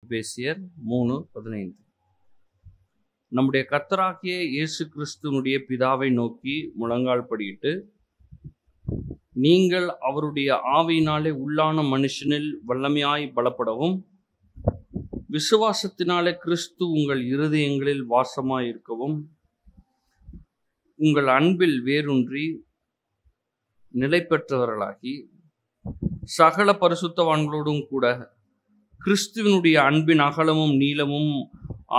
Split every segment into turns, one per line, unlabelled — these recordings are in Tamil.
எபேசியர் 3:15. நம்முடைய கர்த்தராகிய இயேசு கிறிஸ்துனுடைய பிதாவை நோக்கி முழங்கால் படியிட்டு, நீங்கள் அவருடைய ஆவியினாலே உள்ளான மனுஷனில் வல்லமையாய் பலப்படவும், விசுவாசத்தினாலே கிறிஸ்து உங்கள் இருதயங்களில் வாசமாய் இருக்கவும், உங்கள் அன்பில் வேரூன்றி நிலை பெற்றவர்களாகி, சகல பரிசுத்தவான்களோடும் கூட கிறிஸ்துவனுடைய அன்பின் அகலமும் நீளமும்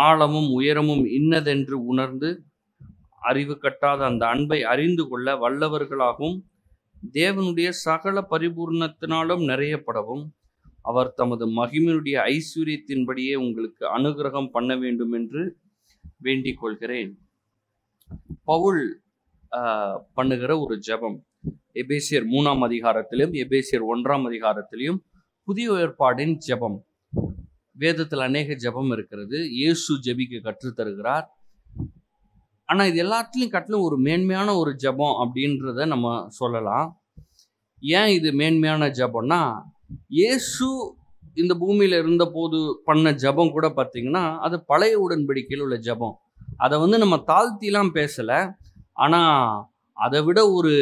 ஆழமும் உயரமும் இன்னதென்று உணர்ந்து அறிவு கட்டாத அந்த அன்பை அறிந்து கொள்ள வல்லவர்களாகவும், தேவனுடைய சகல பரிபூர்ணத்தினாலும் நிறையப்படவும், அவர் தமது மகிமையுடைய ஐஸ்வர்யத்தின்படியே உங்களுக்கு அனுகிரகம் பண்ண வேண்டும் என்று வேண்டிக் கொள்கிறேன். பவுல் பண்ணுகிற ஒரு ஜெபம் எபேசியர் 3ஆம் அதிகாரத்திலும் எபேசியர் 1ஆம் அதிகாரத்திலும் புதிய ஏற்பாடின் ஜெபம். வேதத்தில் அநேக ஜெபம் இருக்கிறது. இயேசு ஜெபிக்க கற்றுத் தருகிறார். ஆனா இது எல்லாத்துலயும் கட்டிலும் ஒரு மேன்மையான ஒரு ஜெபம் அப்படின்றத நம்ம சொல்லலாம். ஏன் இது மேன்மையான ஜெபம்னா, இயேசு இந்த பூமியில இருந்த போது பண்ண ஜெபம் கூட பார்த்தீங்கன்னா அது பழைய உடன்படிக்கையில் உள்ள ஜெபம். அதை நம்ம தாழ்த்திலாம் பேசல. ஆனா அதை விட ஒரு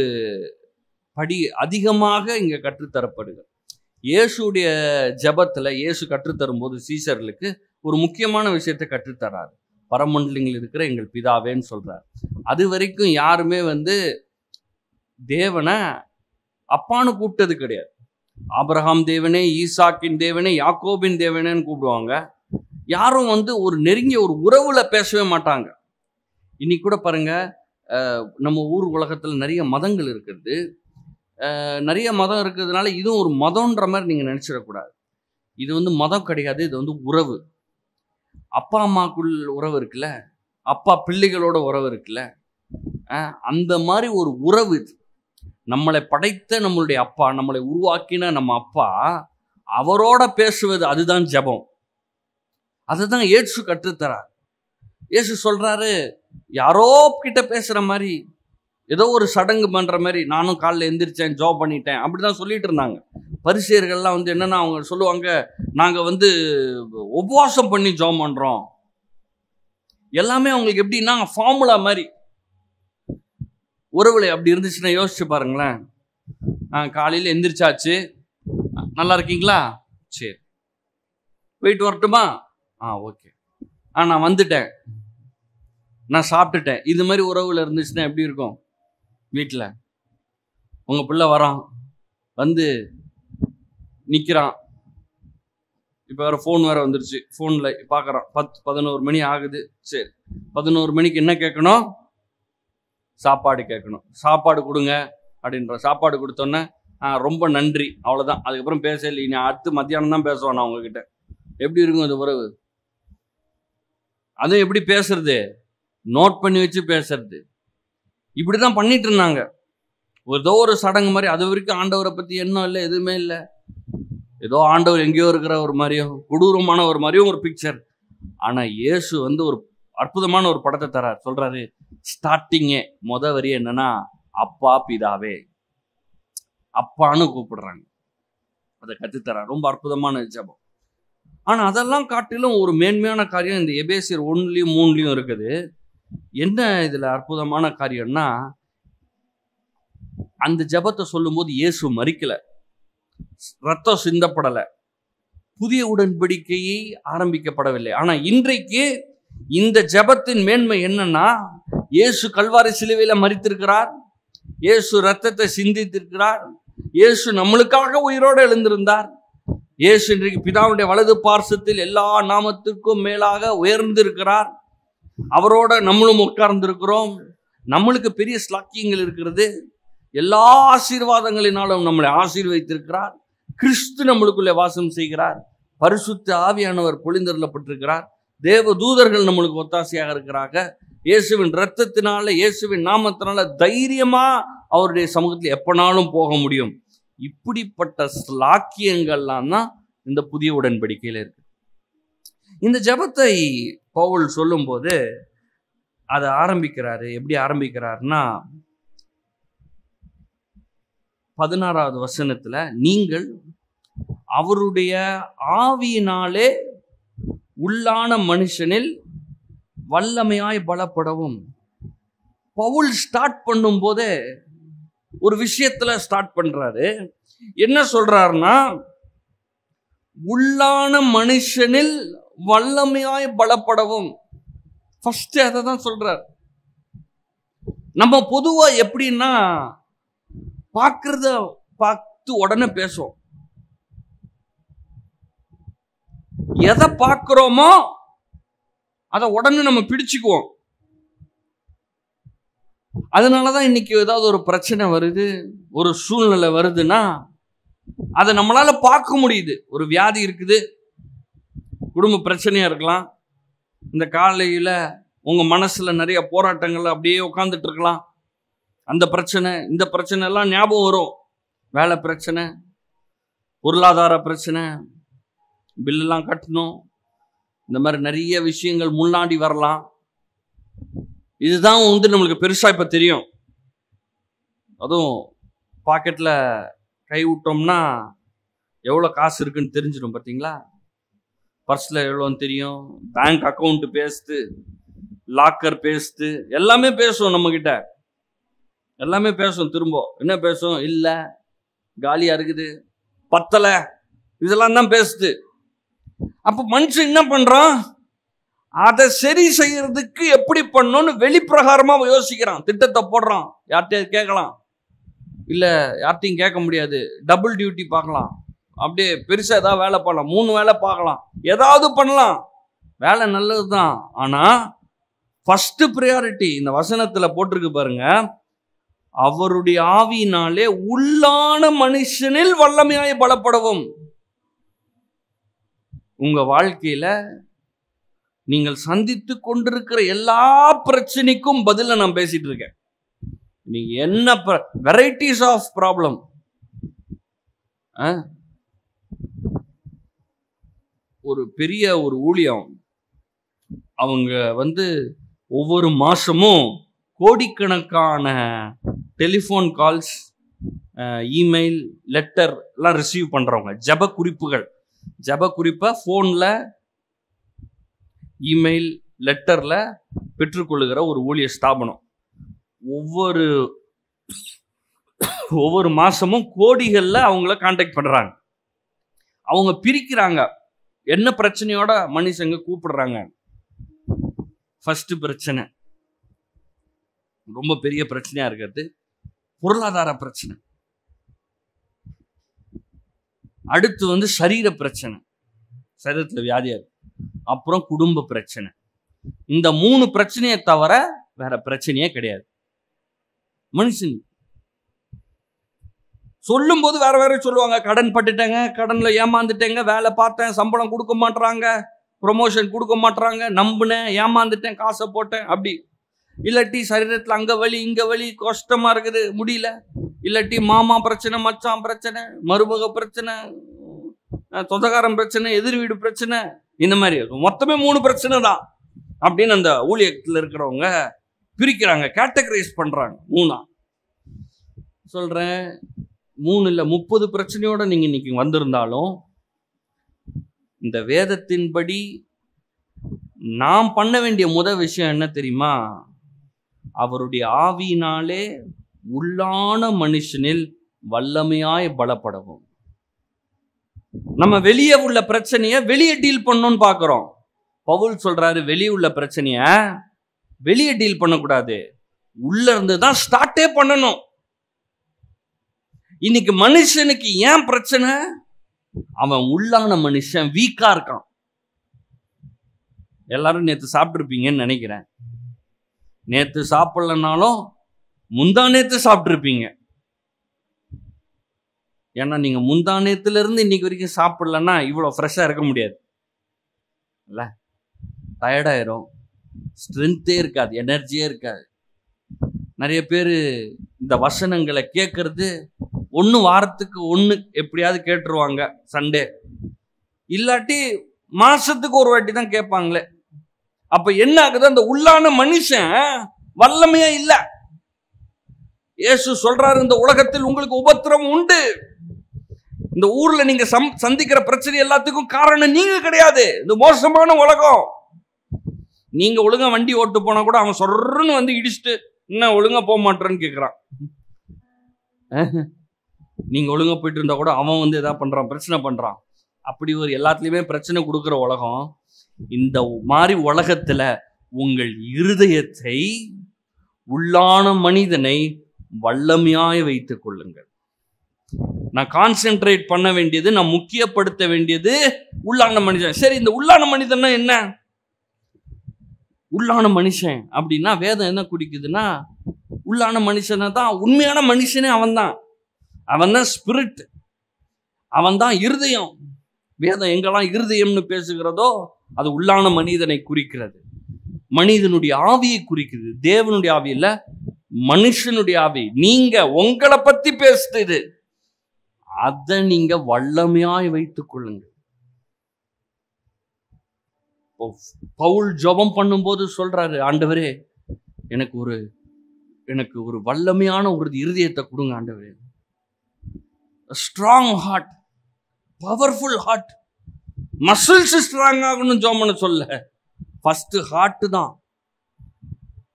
படி அதிகமாக இங்க கற்றுத்தரப்படுகிறது. இயேசுடைய ஜெபத்துல இயேசு கற்றுத்தரும்போது சீசர்களுக்கு ஒரு முக்கியமான விஷயத்தை கற்றுத்தராரு. பரமண்டலங்களில் இருக்கிற எங்கள் பிதாவேன்னு சொல்றார். அது வரைக்கும் யாருமே தேவனை அப்பான்னு கூப்பிட்டது கிடையாது. ஆபிரகாம் தேவனே, ஈசாக்கின் தேவனே, யாக்கோபின் தேவனேன்னு கூப்பிடுவாங்க. யாரும் ஒரு நெருங்கிய ஒரு உறவுல பேசவே மாட்டாங்க. இன்னைக்கு கூட பாருங்க, நம்ம ஊர் உலகத்துல நிறைய மதங்கள் இருக்கிறது. நிறைய மதம் இருக்கிறதுனால இதுவும் ஒரு மதம்ன்ற மாதிரி நீங்க நினைச்சிடக்கூடாது. இது மதம் கிடையாது. இது உறவு. அப்பா அம்மாக்குள் உறவு இருக்குல்ல, அப்பா பிள்ளைகளோட உறவு இருக்குல்ல, அந்த மாதிரி ஒரு உறவு இது. நம்மளை படைத்த நம்மளுடைய அப்பா, நம்மளை உருவாக்கின நம்ம அப்பா, அவரோட பேசுவது அதுதான் ஜெபம். அதுதான் இயேசு கற்றுத்தரார். இயேசு சொல்றாரு, யாரோ கிட்ட பேசுற மாதிரி, ஏதோ ஒரு சடங்கு பண்ற மாதிரி, நானும் காலைல எந்திரிச்சேன், ஜெபம் பண்ணிட்டேன் அப்படிதான் சொல்லிட்டு இருந்தாங்க. பரிசேயர்கள்லாம் என்னன்னா அவங்க சொல்லுவாங்க, நாங்க உபவாசம் பண்ணி ஜெபம் பண்றோம். எல்லாமே அவங்களுக்கு எப்படின்னா ஃபார்முலா மாதிரி. உறவுல அப்படி இருந்துச்சுன்னா யோசிச்சு பாருங்களேன். காலையில எந்திரிச்சாச்சு, நல்லா இருக்கீங்களா, சரி போயிட்டு வரட்டுமா, ஓகே, நான் வந்துட்டேன், நான் சாப்பிட்டுட்டேன். இது மாதிரி உறவுல இருந்துச்சுன்னா எப்படி இருக்கும்? வீட்டில் உங்க பிள்ளை வரான், நிற்கிறான். இப்போ வேற ஃபோன் வேற வந்துருச்சு. ஃபோனில் பார்க்குறான், 10-11 மணி ஆகுது. சரி, 11 மணிக்கு என்ன கேட்கணும்? சாப்பாடு கேட்கணும். சாப்பாடு கொடுங்க அப்படின்ற. சாப்பாடு கொடுத்தோன்னே ரொம்ப நன்றி, அவ்வளோதான். அதுக்கப்புறம் பேசல. நீ அடுத்து மத்தியானம் தான் பேசுவான் நான் உங்ககிட்ட. எப்படி இருக்கும் அது உறவு? அதுவும் எப்படி பேசுறது? நோட் பண்ணி வச்சு பேசுறது. இப்படிதான் பண்ணிட்டு இருந்தாங்க. ஏதோ ஒரு சடங்கு மாதிரி. அது வரைக்கும் ஆண்டவரை பத்தி எண்ணம் இல்லை, எதுவுமே இல்லை. ஏதோ ஆண்டவர் எங்கேயோ இருக்கிற ஒரு மாதிரியும் கொடூரமான ஒரு மாதிரியும் ஒரு பிக்சர். ஆனா இயேசு ஒரு அற்புதமான ஒரு படத்தை தரார். சொல்றாரு, ஸ்டார்டிங்கே வரி என்னன்னா, அப்பா பிதாவே, அப்பான்னு கூப்பிடுறாங்க. அதை கற்றுத்தரார். ரொம்ப அற்புதமான ஜெபம். ஆனா அதெல்லாம் காட்டிலும் ஒரு மேன்மையான காரியம் இந்த எபேசியர் 1லயும் 3லயும் இருக்குது. என்ன இதுல அற்புதமான காரியம்னா, அந்த ஜெபத்தை சொல்லும்போது இயேசு மரிக்கல, ரத்தம் சிந்தப்படல, புதிய உடன்படிக்கையை ஆரம்பிக்கப்படவில்லை. ஆனா இன்றைக்கு இந்த ஜெபத்தின் மேன்மை என்னன்னா, இயேசு கல்வாரி சிலுவையில மரித்திருக்கிறார், இயேசு ரத்தத்தை சிந்தித்திருக்கிறார், இயேசு நம்மளுக்காக உயிரோடு எழுந்திருந்தார், இயேசு இன்றைக்கு பிதாவுடைய வலது பார்சத்தில் எல்லா நாமத்திற்கும் மேலாக உயர்ந்திருக்கிறார். அவரோட நம்மளும் உட்கார்ந்திருக்கிறோம். நம்மளுக்கு பெரிய ஸ்லாக்கியங்கள் இருக்கிறது. எல்லா ஆசீர்வாதங்களினாலும் நம்மளை ஆசீர்வதித்திருக்கிறார். கிறிஸ்து நம்மளுக்குள்ளே வாசம் செய்கிறார். பரிசுத்த ஆவியானவர் பொழிந்தருளப்பட்டிருக்கிறார். தேவ தூதர்கள் நம்மளுக்கு ஒத்தாசையாக இருக்கிறாங்க. இயேசுவின் இரத்தத்தினால, இயேசுவின் நாமத்தினால தைரியமா அவருடைய சமூகத்தில் எப்பனாலும் போக முடியும். இப்படிப்பட்ட ஸ்லாக்கியங்கள்லாம் தான் இந்த புதிய உடன்படிக்கையில இருக்கு. இந்த ஜெபத்தை பவுல் சொல்லும்போது அதை ஆரம்பிக்கிறாரு. எப்படி ஆரம்பிக்கிறாருன்னா, 16வது வசனத்துல, நீங்கள் அவருடைய ஆவியினாலே உள்ளான மனுஷனில் வல்லமையாய் பலப்படவும். பவுல் ஸ்டார்ட் பண்ணும் போதே ஒரு விஷயத்துல ஸ்டார்ட் பண்றாரு. என்ன சொல்றாருன்னா, உள்ளான மனுஷனில் வல்லமையாய் பலப்படவும். ஃபர்ஸ்ட் அதை தான் சொல்றார். நம்ம பொதுவா எப்படின்னா, பார்க்கறத பார்த்து உடனே பேசுவோம். எதை பார்க்கிறோமோ அதை உடனே நம்ம பிடிச்சுக்குவோம். அதனாலதான் இன்னைக்கு ஏதாவது ஒரு பிரச்சனை வருது, ஒரு சூழ்நிலை வருதுன்னா அதை நம்மளால பார்க்க முடியுது. ஒரு வியாதி இருக்குது, குடும்ப பிரச்சனையா இருக்கலாம், இந்த காலையில உங்க மனசுல நிறைய போராட்டங்கள் அப்படியே உட்காந்துட்டு இருக்கலாம். அந்த பிரச்சனை இந்த பிரச்சனை எல்லாம் ஞாபகம் வரும். வேலை பிரச்சனை, பொருளாதார பிரச்சனை, பில்லெல்லாம் கட்டணும், இந்த மாதிரி நிறைய விஷயங்கள் முன்னாடி வரலாம். இதுதான் நம்மளுக்கு பெருசா இப்ப தெரியும். அதுவும் பாக்கெட்ல கை விட்டோம்னா எவ்வளோ காசு இருக்குன்னு தெரிஞ்சிடும். பார்த்தீங்களா? பர்ஸில் எவ்வளோன்னு தெரியும், பேங்க் அக்கௌண்ட் பேஸ்து, லாக்கர் பேஸ்து, எல்லாமே பேசும் நம்மக்கிட்ட, எல்லாமே பேசும். திரும்ப என்ன பேசும்? இல்லை, காலியாக இருக்குது, பத்தலை, இதெல்லாம் தான் பேசுது. அப்போ மனுஷன் என்ன பண்ணுறான்? அதை சரி செய்யறதுக்கு எப்படி பண்ணணும்னு வெளிப்பிரகாரமாக யோசிக்கிறான், திட்டத்தை போடுறான். யார்கிட்ட கேட்கலாம், இல்லை யார்ட்டையும் கேட்க முடியாது, டபுள் டியூட்டி பார்க்கலாம், அப்படியே பெருசாக ஏதாவது வேலை பண்ணலாம், 3 வேலை பார்க்கலாம், ஏதாவது பண்ணலாம். வேலை நல்லது தான். ஆனால் ஃபர்ஸ்ட் ப்ரையாரிட்டி இந்த வசனத்தில் போட்டிருக்கு பாருங்க, அவருடைய ஆவியினாலே உள்ளான மனுஷனில் வல்லமையாய் பலப்படவும். உங்க வாழ்க்கையில நீங்கள் சந்தித்து கொண்டிருக்கிற எல்லா பிரச்சனைக்கும் பதில நான் பேசிட்டு இருக்கேன். நீங்க என்ன வெரைட்டிஸ் ஆஃப் ப்ராப்ளம், ஒரு பெரிய ஒரு ஊழியம், அவங்க ஒவ்வொரு மாசமும் கோடிக்கணக்கான டெலிஃபோன் கால்ஸ், இமெயில், லெட்டர் எல்லாம் ரிசீவ் பண்றவங்க. ஜப குறிப்பை ஃபோன்ல, இமெயில், லெட்டர்ல பெற்றுக்கொள்ளுகிற ஒரு ஊழிய ஸ்தாபனம். ஒவ்வொரு மாசமும் கோடிகள்ல அவங்கள கான்டாக்ட் பண்றாங்க. அவங்க பிரிக்கிறாங்க, என்ன பிரச்சனையோட மனுஷங்க கூப்பிடுறாங்க. ஃபர்ஸ்ட் பிரச்சனை, ரொம்ப பெரிய பிரச்சனையா இருக்கிறது பொருளாதார பிரச்சனை. அடுத்து சரீர பிரச்சனை, சரீரத்துல வியாதியா இருக்கு. அப்புறம் குடும்ப பிரச்சனை. இந்த 3 பிரச்சனையை தவிர வேற பிரச்சனையே கிடையாது. மனுஷன் சொல்லும் போது வேற வேற சொல்லுவாங்க. கடன் பட்டுட்டேங்க, கடன்ல ஏமாந்துட்டேங்க, வேலை பார்த்தேன், சம்பளம் கொடுக்க மாட்டாங்க, ப்ரொமோஷன் கொடுக்க மாட்டாங்க, நம்பினேன், ஏமாந்துட்டேன், காசை போட்டேன், அப்படி. இல்லாட்டி சரீரத்துல அங்க வலி, இங்க வலி, கஷ்டமா இருக்குது, முடியல. இல்லாட்டி மாமா பிரச்சனை, மச்சான் பிரச்சனை, மருமக பிரச்சனை, சொந்தக்காரன் பிரச்சனை, எதிர் வீடு பிரச்சனை, இந்த மாதிரி மொத்தமே 3 பிரச்சனை தான் அப்படின்னு அந்த ஊழியத்தில் இருக்கிறவங்க பிரிக்கிறாங்க, கேட்டகரைஸ் பண்றாங்க. 3 சொல்றேன், 3 இல்ல 30 பிரச்சனையோட நீங்க இன்னைக்கு வந்திருந்தாலும், இந்த வேதத்தின்படி நாம் பண்ண வேண்டிய முதல் விஷயம் என்ன தெரியுமா? அவருடைய ஆவியினாலே உள்ளான மனுஷனில் வல்லமையாய் பலப்படவும். நம்ம வெளியே உள்ள பிரச்சனைய வெளியே டீல் பண்ணணும்னு பாக்குறோம். பவுல் சொல்றாரு, வெளியே உள்ள பிரச்சனைய வெளியே டீல் பண்ணக்கூடாது, உள்ள இருந்து தான் ஸ்டார்ட்டே பண்ணணும். இன்னைக்கு மனுஷனுக்கு ஏன் பிரச்சனை? அவன் உள்ளான மனுஷன் வீக்கா இருக்கான். எல்லாரும் நேத்து சாப்பிட்டு இருப்பீங்கன்னு நினைக்கிறேன். நேத்து சாப்பிடலனாலும் முந்தா நேத்து சாப்பிட்டு இருப்பீங்க. ஏன்னா நீங்க முந்தா நேத்துல இருந்து இன்னைக்கு வரைக்கும் சாப்பிடலன்னா இவ்வளவு ஃப்ரெஷ்ஷா இருக்க முடியாது இல்ல. டயர்டாயிரும், ஸ்ட்ரென்த்தே இருக்காது, எனர்ஜியே இருக்காது. நிறைய பேர் இந்த வசனங்களை கேட்கறது வாரத்துக்கு 1 எப்படியாவது கேட்டுருவாங்க, சண்டே, இல்லாட்டி மாசத்துக்கு ஒரு வாட்டி தான் கேட்பாங்களே. அப்ப என்ன ஆகுது? அந்த உள்ளான மனுஷன் வல்லமையா இல்ல. இயேசு சொல்றாரு, இந்த உலகத்தில் உங்களுக்கு உபத்திரம் உண்டு, இந்த ஊர்ல நீங்க சந்திக்கிற பிரச்சனை எல்லாத்துக்கும் காரணம் நீங்க கிடையாது. இந்த மோசமான உலகம். நீங்க ஒழுங்கா வண்டி ஓட்டு போனா கூட அவன் சொல்றன்னு வந்து இடிச்சுட்டு என்ன ஒழுங்கா போக மாட்டேன்னு கேட்கிறான். நீங்க ஒழுங்கா போயிட்டு இருந்தா கூட அவன் வந்து எதாவது பண்றான், பிரச்சனை பண்றான். அப்படி ஒரு எல்லாத்துலயுமே பிரச்சனை கொடுக்கிற உலகம். இந்த மாதிரி உலகத்துல உங்கள் இருதயத்தை, உள்ளான மனிதனை வல்லமையாய் வைத்துக் கொள்ளுங்கள். நான் கான்சென்ட்ரேட் பண்ண வேண்டியது, நான் முக்கியப்படுத்த வேண்டியது உள்ளான மனுஷன். சரி, இந்த உள்ளான மனிதன்னா என்ன? உள்ளான மனுஷன் அப்படின்னா வேதம் என்ன குறிக்குதுன்னா, உள்ளான மனுஷனை தான் உண்மையான மனுஷனே அவன்தான். அவன்தான் ஸ்பிரிட், அவன்தான் இருதயம். வேதம் எங்கெல்லாம் இருதயம்னு பேசுகிறதோ அது உள்ளான மனிதனை குறிக்கிறது. மனிதனுடைய ஆவியை குறிக்கிறது. தேவனுடைய ஆவி இல்ல, மனுஷனுடைய ஆவி. நீங்க உங்களை பத்தி பேசுது, அதை நீங்க வல்லமையாய் வைத்துக் கொள்ளுங்க. பவுல் ஜெபம் பண்ணும்போது சொல்றாரு, ஆண்டவரே எனக்கு ஒரு வல்லமையான ஒரு இருதயத்தை கொடுங்க ஆண்டவரே. Strong heart, powerful heart. Muscles strong ஆகணும் ஜெபம் பண்ண சொல்ல, ஃபர்ஸ்ட் ஹார்ட் தான்.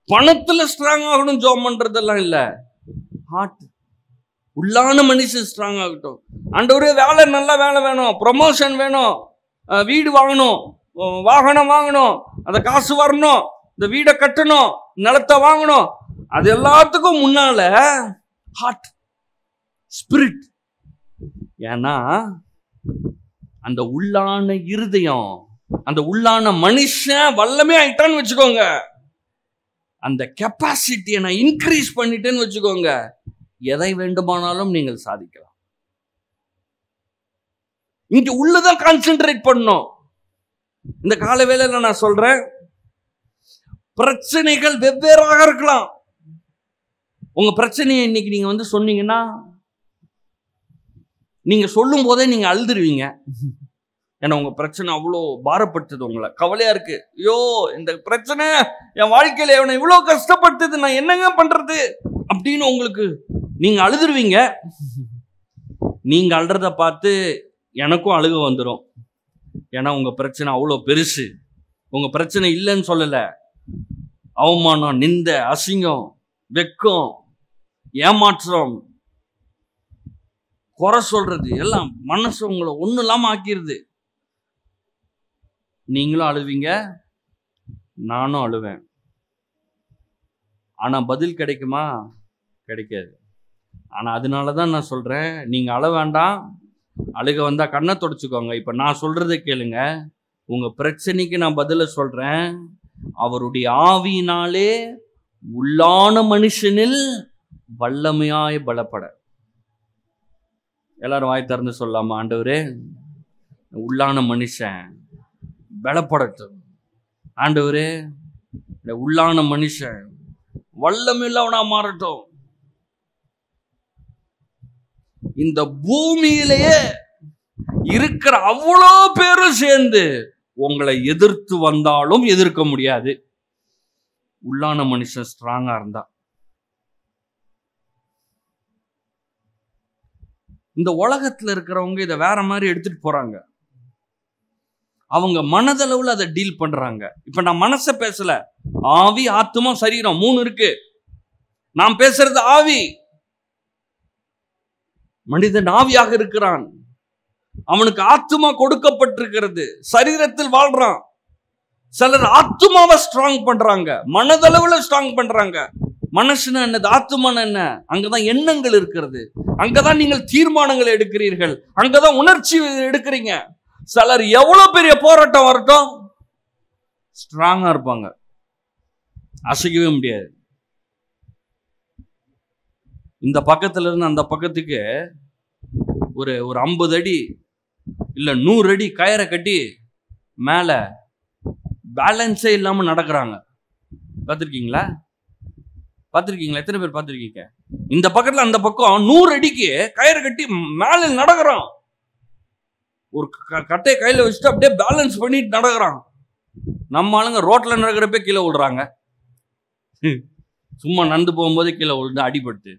பணத்துல ஸ்ட்ராங் ஆகணும் ஜெபம் பண்றதெல்லாம் இல்ல, ஹார்ட். உள்ளான மனுஷன் ஸ்ட்ராங் ஆகட்டும். ஆண்டவரே வேலை, நல்ல வேலை வேணும், ப்ரமோஷன் வேணும், வீடு வாங்கணும், வாகனம் வாங்கணும், அந்த காசு வரணும், இந்த வீடை கட்டணும், நிலத்தை வாங்கணும். அது எல்லாத்துக்கும் முன்னால ஹார்ட், ஸ்பிரிட். ஏன்னா அந்த உள்ளான இருதயம், அந்த உள்ளான மனுஷன் வல்லமே ஆயிட்டான்னு வச்சுக்கோங்க, அந்த கெப்பாசிட்டியை நான் இன்க்ரீஸ் பண்ணிட்டேன்னு வச்சுக்கோங்க, எதை வேண்டுமானாலும் நீங்கள் சாதிக்கலாம். இங்க உள்ளதான் கான்சென்ட்ரேட் பண்ணணும். இந்த கால வேளையில நான் சொல்றேன், பிரச்சனைகள் வெவ்வேறாக இருக்கலாம். உங்க பிரச்சனையை இன்னைக்கு நீங்க வந்து சொன்னீங்கன்னா, நீங்க சொல்லும் போதே நீங்க அழுதுருவீங்க. ஏன்னா உங்க பிரச்சனை அவ்வளோ பாரப்பட்டது, உங்களை கவலையா இருக்கு. ஐயோ, இந்த பிரச்சனை என் வாழ்க்கையில அவனை இவ்வளவு கஷ்டப்பட்டது, நான் என்னங்க பண்றது அப்படின்னு உங்களுக்கு நீங்க அழுதுருவீங்க. நீங்க அழுறத பார்த்து எனக்கும் அழுக வந்துடும். ஏன்னா உங்க பிரச்சனை அவ்வளோ பெருசு. உங்க பிரச்சனை இல்லைன்னு சொல்லல, அவமானம், நிந்தை, அசிங்கம், வெக்கம், ஏமாற்றம், குறை சொல்றது எல்லாம் மனசு உங்களை ஒன்றும் இல்லாம ஆக்கிடுது. நீங்களும் அழுவீங்க, நானும் அழுவேன். ஆனா பதில் கிடைக்குமா? கிடைக்காது. ஆனா அதனாலதான் நான் சொல்றேன், நீங்க அழ வேண்டாம். அழுக வந்தா கண்ணை தொடச்சுக்கோங்க. இப்ப நான் சொல்றதை கேளுங்க. உங்க பிரச்சனைக்கு நான் பதில சொல்றேன். அவருடைய ஆவியினாலே உள்ளான மனுஷனில் வல்லமையாய் பலப்பட. எல்லாரும் வாய் திறந்து சொல்லாமா, ஆண்டவரே உள்ளான மனுஷன் பலப்படட்டும். ஆண்டவரே உள்ளான மனுஷன் வல்லமில்லவனா மாறட்டும். இந்த பூமியிலேயே இருக்கிற அவ்வளோ பேரும் சேர்ந்து உங்களை எதிர்த்து வந்தாலும் எதிர்க்க முடியாது, உள்ளான மனுஷன் ஸ்ட்ராங்கா இருந்தா. இந்த உலகத்துல இருக்கிறவங்க இதை வேற மாதிரி எடுத்துட்டு போறாங்க. அவங்க மனதளவுல அதை டீல் பண்றாங்க. இப்ப நான் மனசை பேசல, ஆவி, ஆத்துமா, சரீரம் 3 இருக்கு. நான் பேசுறது ஆவி. மனிதன் ஆவியாக இருக்கிறான், அவனுக்கு ஆத்துமா கொடுக்கப்பட்டிருக்கிறது, சரீரத்தில் வாழ்றான். சிலர் ஆத்துமாவை ஸ்ட்ராங் பண்றாங்க, மனதளவுல ஸ்ட்ராங் பண்றாங்க. மனசுனா என்னது, ஆத்துமான என்ன? அங்கதான் எண்ணங்கள் இருக்கிறது, அங்கதான் நீங்கள் தீர்மானங்கள் எடுக்கிறீர்கள், அங்கதான் உணர்ச்சி எடுக்கிறீங்க. சிலர் எவ்வளவு பெரிய போராட்டம் வரட்டும் ஸ்ட்ராங்கா இருப்பாங்க, அசைக்கவே முடியாது. இந்த பக்கத்துல இருந்து அந்த பக்கத்துக்கு ஒரு 50 அடி இல்ல 100 அடி கயிறை கட்டி மேல பேலன்ஸே இல்லாம நடக்கிறாங்க. பார்த்திருக்கீங்களா? எத்தனை பேர் பார்த்திருக்கீங்க? இந்த பக்கத்துல அந்த பக்கம் 100 அடிக்கு கயிறை கட்டி மேல நடக்கிறான். ஒரு கட்டையை கையில வச்சுட்டு அப்படியே பேலன்ஸ் பண்ணிட்டு நடக்கிறான். நம்ம ஆளுங்க ரோட்ல நடக்கிறப்ப கீழே விடுறாங்க, சும்மா நடந்து போகும்போது கீழே விழுந்து அடிபட்டு.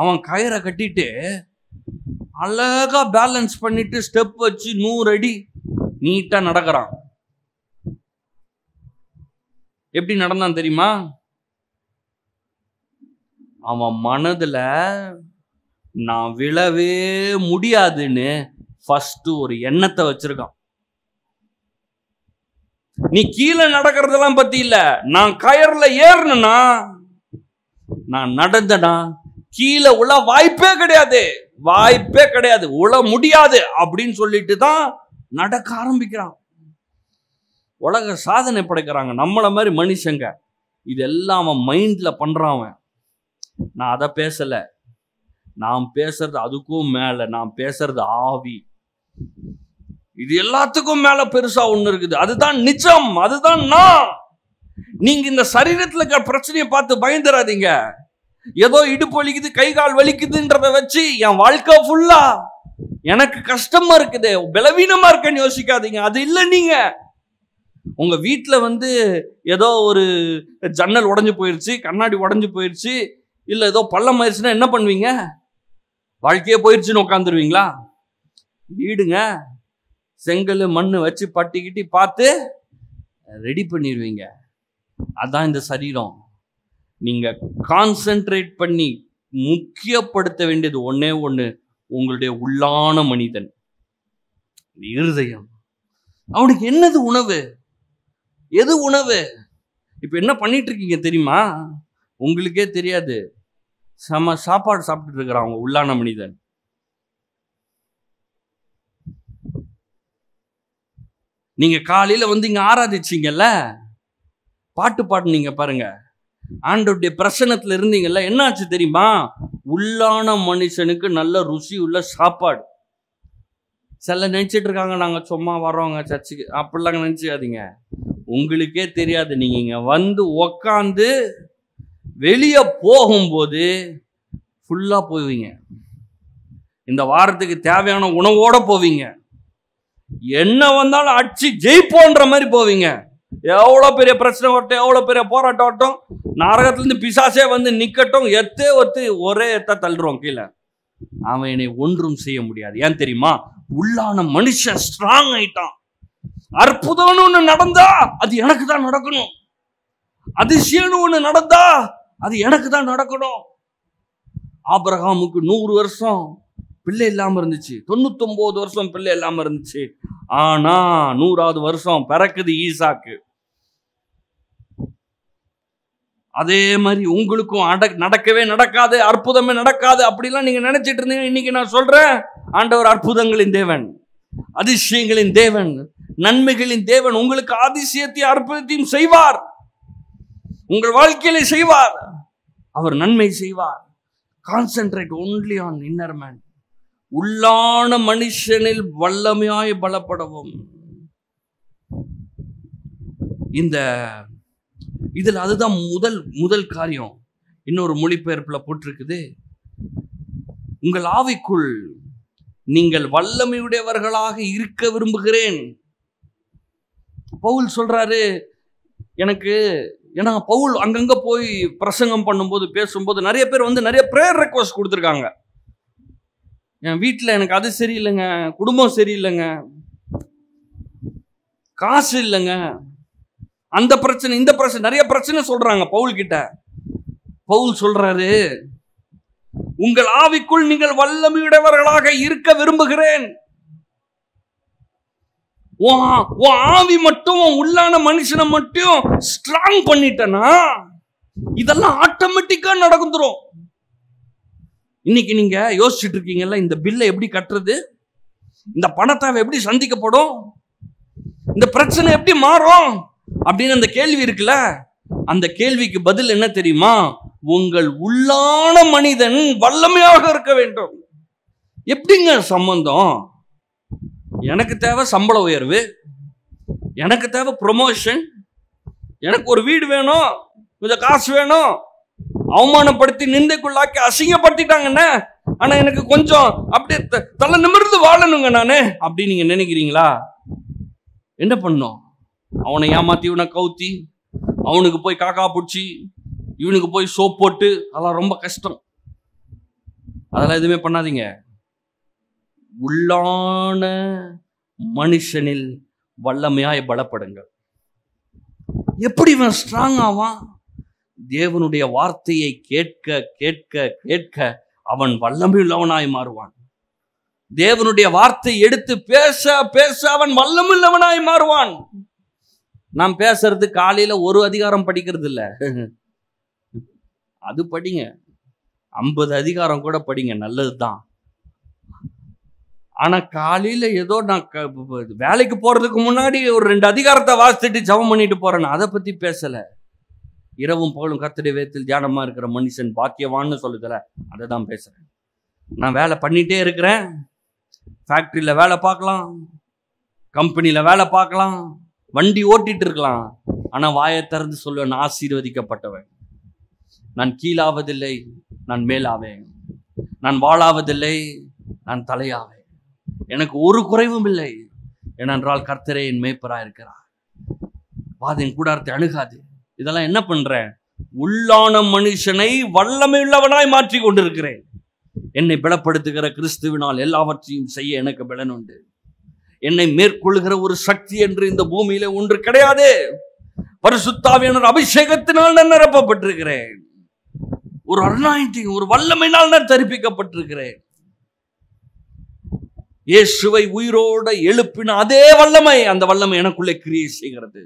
அவன் கயிறை கட்டிட்டு அழகா பேலன்ஸ் பண்ணிட்டு ஸ்டெப் வச்சு 100 அடி நீட்டா நடக்கிறான். எப்படி நடந்தான் தெரியுமா? அவன் மனதுல நான் விழவே முடியாதுன்னு ஃபர்ஸ்ட் ஒரு எண்ணத்தை வச்சிருக்கான். நீ கீழே நடக்கிறதெல்லாம் பத்தி இல்ல, நான் கயர்ல ஏறணும்னா, நான் நடந்தனா கீழே உள்ள வாய்ப்பே கிடையாது, வாய்ப்பே கிடையாது, உள்ள முடியாது அப்படின்னு சொல்லிட்டு தான் நடக்க ஆரம்பிக்கிறான். உலக சாதனை படைக்கிறாங்க நம்மள மாதிரி மனுஷங்க. இதெல்லாம் அவன் மைண்ட்ல பண்றான். நான் அதை பேசல, நான் பேசுறது அதுக்கும் மேல, நான் பேசுறது ஆவி. இது எல்லாத்துக்கும் மேல பெருசா ஒண்ணு இருக்குது, அதுதான் நிஜம், அதுதான் நான். நீங்க இந்த சரீரத்துல இருக்க பிரச்சனையை பார்த்து பயந்துடாதீங்க. ஏதோ இடுப்பு வலிக்குது கை கால் வலிக்குதுன்றத வச்சு என் வாழ்க்கை ஃபுல்லா எனக்கு கஷ்டமா இருக்குது பலவீனமா இருக்கேன்னு யோசிக்காதீங்க. அது இல்லை. நீங்க உங்க வீட்டுல ஏதோ ஒரு ஜன்னல் உடைஞ்சு போயிருச்சு, கண்ணாடி உடைஞ்சு போயிருச்சு, இல்ல ஏதோ பள்ளம் ஆயிடுச்சுன்னா என்ன பண்ணுவீங்க? வாழ்க்கையே போயிருச்சுன்னு உட்காந்துருவீங்களா? வீடுங்க செங்கல் மண்ணு வச்சு பட்டிக்கிட்டி பார்த்து ரெடி பண்ணிடுவீங்க. அதான் இந்த சரீரம். நீங்க கான்சென்ட்ரேட் பண்ணி முக்கியப்படுத்த வேண்டியது ஒன்னே ஒண்ணு, உங்களுடைய உள்ளான மனிதன், இருதயம். அவனுக்கு என்னது உணவு, எது உணவு? இப்ப என்ன பண்ணிட்டு இருக்கீங்க தெரியுமா? உங்களுக்கே தெரியாது. சாப்பாடு சாப்பிட்டு இருக்கிறான் அவங்க உள்ளான மனிதன். நீங்க காலையில இங்க ஆராதிச்சீங்கல்ல, பாட்டு பாடுனீங்க பாருங்க, ஆண்டவருடைய பிரசன்னத்துல இருந்தீங்கல்ல, என்ன ஆச்சு தெரியுமா? உள்ளான மனுஷனுக்கு நல்ல ருசி உள்ள சாப்பாடு. சில நினைச்சிட்டு இருக்காங்க நாங்க சும்மா வர்றோங்க சர்ச்சுக்கு, அப்படிலாம் நினைச்சுக்காதீங்க. உங்களுக்கே தெரியாது. நீங்க இங்க உக்காந்து வெளியே போகும்போது ஃபுல்லா போவீங்க. இந்த வாரத்துக்கு தேவையான உணவோட போவீங்க. என்ன வந்தாலும் அடிச்சு ஜெயிப்போன்ற மாதிரி போவீங்க. எவ்வளவு பெரிய பிரச்சனை வரட்டும், எவ்வளவு பெரிய போராட்டம் வரட்டும், நரகத்திலிருந்து பிசாசே நிக்கட்டும், ஒரே தள்ளுறோம் கீழே. அவன் என்னை ஒன்றும் செய்ய முடியாது. ஏன் தெரியுமா? உள்ளான மனுஷன் ஸ்ட்ராங் ஆயிட்டான். அற்புதம்னு ஒண்ணு நடந்தா அது எனக்கு தான் நடக்கணும், அதிசயம்னு ஒண்ணு நடந்தா அது எனக்கு தான் நடக்கணும். ஆபிரகாமுக்கு 100 வருஷம் பிள்ளை இல்லாம இருந்துச்சு, 99 வருஷம் பிள்ளை இல்லாம இருந்துச்சு. ஆனா 100வது வருஷம் பிறக்குது ஈசாக்கு. அதே மாதிரி உங்களுக்கும் நடக்கவே நடக்காது, அற்புதமே நடக்காது அப்படிலாம் நீங்க நினைச்சிட்டு இருந்தீங்க. இன்னைக்கு நான் சொல்றேன், ஆண்டவர் அற்புதங்களின் தேவன், அதிசயங்களின் தேவன், நன்மைகளின் தேவன். உங்களுக்கு அதிசயத்தையும் அற்புதத்தையும் செய்வார், உங்கள் வாழ்க்கையில செய்வார். அவர் நன்மை செய்வார். Concentrate only on inner man. உள்ளான மனுஷனில் வல்லமையாய் பலப்படவும். இதுல அதுதான் முதல் காரியம். இன்னொரு மொழிபெயர்ப்புல போட்டிருக்குது, உங்கள் ஆவிக்குள் நீங்கள் வல்லமையுடையவர்களாக இருக்க விரும்புகிறேன். பவுல் சொல்றாரு. ஏன்னா பவுல் அங்கங்க போய் பிரசங்கம் பண்ணும்போது பேசும்போது நிறைய பேர் நிறைய பிரேயர் ரெக்வஸ்ட் கொடுத்துருக்காங்க. என் வீட்டில் எனக்கு அது சரியில்லைங்க, குடும்பம் சரியில்லைங்க, காசு இல்லைங்க, அந்த பிரச்சனை இந்த பிரச்சனை, நிறைய பிரச்சனை சொல்றாங்க பவுல் கிட்ட. பவுல் சொல்றாரு, உங்கள் ஆவிக்குள் நீங்கள் வல்லமையுடையவர்களாக இருக்க விரும்புகிறேன். ஆவி மட்டும் உள்ளான மனுஷனை மட்டும் ஸ்ட்ராங் பண்ணிட்டனா இதெல்லாம் ஆட்டோமேட்டிக்கா நடந்துரும். இன்னைக்கு நீங்க யோசிச்சுட்டு இருக்கீங்கல்ல, இந்த பில்லை எப்படி கட்டுறது, இந்த பணத்தை எப்படி சந்திக்கப்படும், இந்த பிரச்சனை எப்படி மாறும் அப்படின்னு அந்த கேள்வி இருக்குல்ல, அந்த கேள்விக்கு பதில் என்ன தெரியுமா? உங்கள் உள்ளான மனிதன் வல்லமையாக இருக்க வேண்டும். எப்படிங்க சம்பந்தம்? எனக்கு தேவை சம்பள உயர்வு, எனக்கு தேவை ப்ரொமோஷன், எனக்கு ஒரு வீடு வேணும், கொஞ்சம் காசு வேணும், அவமானப்படுத்தி நிந்தைக்குள்ளாக்கி அசிங்கப்படுத்திட்டாங்கண்ணே, ஆனா எனக்கு கொஞ்சம் அப்படியே தலை நிமிர்ந்து வாழணுங்க நானு அப்படி நீங்க நினைக்கிறீங்களா? என்ன பண்ணும்? அவனை ஏமாத்தி இவனை கவுத்தி, அவனுக்கு போய் காக்கா பிடிச்சி, இவனுக்கு போய் சோப் போட்டு, அதெல்லாம் ரொம்ப கஷ்டம். அதெல்லாம் எதுவுமே பண்ணாதீங்க. உள்ளான மனுஷனில் வல்லமையாய் பலப்படுங்கள். எப்படி இவன் ஸ்ட்ராங் ஆவான்? தேவனுடைய வார்த்தையை கேட்க கேட்க கேட்க அவன் வல்லமையுள்ளவனாய் மாறுவான். தேவனுடைய வார்த்தை எடுத்து பேச பேச அவன் வல்லமையுள்ளவனாய் மாறுவான். நாம் பேசுறது காலையில ஒரு அதிகாரம் படிக்கிறது இல்ல, அது படிங்க, 50 அதிகாரம் கூட படிங்க, நல்லதுதான். ஆனா காலையில ஏதோ நான் வேலைக்கு போறதுக்கு முன்னாடி ஒரு 2 அதிகாரத்தை வாசிச்சுட்டு ஜெபம் பண்ணிட்டு போறேன், அதை பத்தி பேசல. இரவும் பகலும் கர்த்தருடைய வேதத்தில் தியானமா இருக்கிற மனுஷன் பாக்கியவான்னு சொல்லுதல, அதை தான் பேசுறேன். நான் வேலை பண்ணிட்டே இருக்கிறேன். ஃபேக்டரியில வேலை பார்க்கலாம், கம்பெனியில வேலை பார்க்கலாம், வண்டி ஓட்டிட்டு இருக்கலாம். ஆனா வாயை திறந்து சொல்லுவேன், நான் ஆசீர்வதிக்கப்பட்டவன், நான் கீழாவதில்லை, நான் மேலாவேன், நான் வாழாவதில்லை, நான் தலையாவேன், எனக்கு ஒரு குறைவும் இல்லை, ஏனென்றால் கர்த்தரே என் மேய்ப்பரா இருக்கிறார், வாதின் கூடாரத்தை அணுகாது. இதெல்லாம் என்ன பண்றேன்? உள்ளான மனுஷனை வல்லமையுள்ளவனாய் மாற்றி கொண்டிருக்கிறேன். என்னை பலப்படுத்துகிற கிறிஸ்துவினால் எல்லாவற்றையும் செய்ய எனக்கு பலன் உண்டு. என்னை மேற்கொள்கிற ஒரு சக்தி என்று இந்த பூமியில ஒன்று கிடையாது. பரிசுத்த ஆவியானவர் அபிஷேகத்தினால் நான் நிரப்பப்பட்டிருக்கிறேன். ஒரு அனாயிண்டிங், ஒரு வல்லமையினால் நான் தரிப்பிக்கப்பட்டிருக்கிறேன். இயேசுவை உயிரோட எழுப்பின அதே வல்லமை, அந்த வல்லமை எனக்குள்ளே கிரியை செய்கிறது.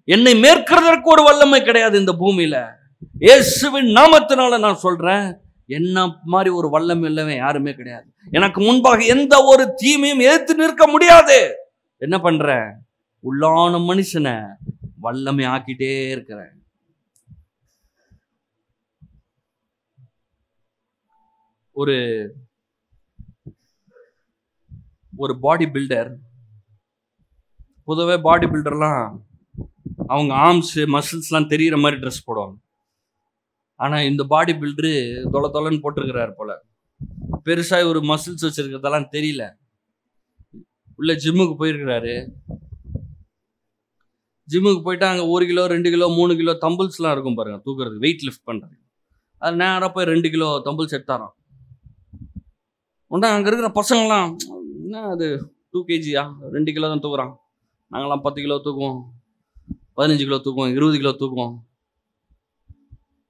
என்னை மேற்கிறதற்கு ஒரு வல்லமை கிடையாது இந்த பூமியில. இயேசுவின் நாமத்தினால நான் சொல்றேன், என்ன மாதிரி ஒரு வல்லமை இல்லவே யாருமே கிடையாது. எனக்கு முன்பாக எந்த ஒரு தீமையும் எதிர்த்து நிற்க முடியாது. என்ன பண்றேன்? உள்ளான மனுஷனை வல்லமை ஆக்கிட்டே இருக்கிறேன். ஒரு பாடி பில்டர், பொதுவே பாடி பில்டர்லாம் அவங்க ஆர்ம்ஸ் மசில்ஸ்லாம் தெரிகிற மாதிரி ட்ரெஸ் போடுவாங்க. ஆனால் இந்த பாடி பில்டரு தொலை தொலைன்னு போட்டிருக்கிறார் போல, பெருசாக ஒரு மசில்ஸ் வச்சிருக்கிறதெல்லாம் தெரியல. உள்ள ஜிம்முக்கு போயிருக்கிறாரு. ஜிம்முக்கு போயிட்டு அங்கே 1 கிலோ 2 கிலோ 3 கிலோ தம்பிள்ஸ்லாம் இருக்கும் பாருங்க, தூக்குறதுக்கு, வெயிட் லிஃப்ட் பண்ணுறது. அது நேராக போய் 2 கிலோ தம்பிள்ஸ் எடுத்தாராம். உடனே அங்கே இருக்கிற பசங்களாம், என்ன அது 2 kg 2 கிலோ தான் தூக்குறான், நாங்களாம் 10 கிலோ தூக்குவோம், 15 கிலோ தூக்குவோம், 20 கிலோ தூக்குவோம்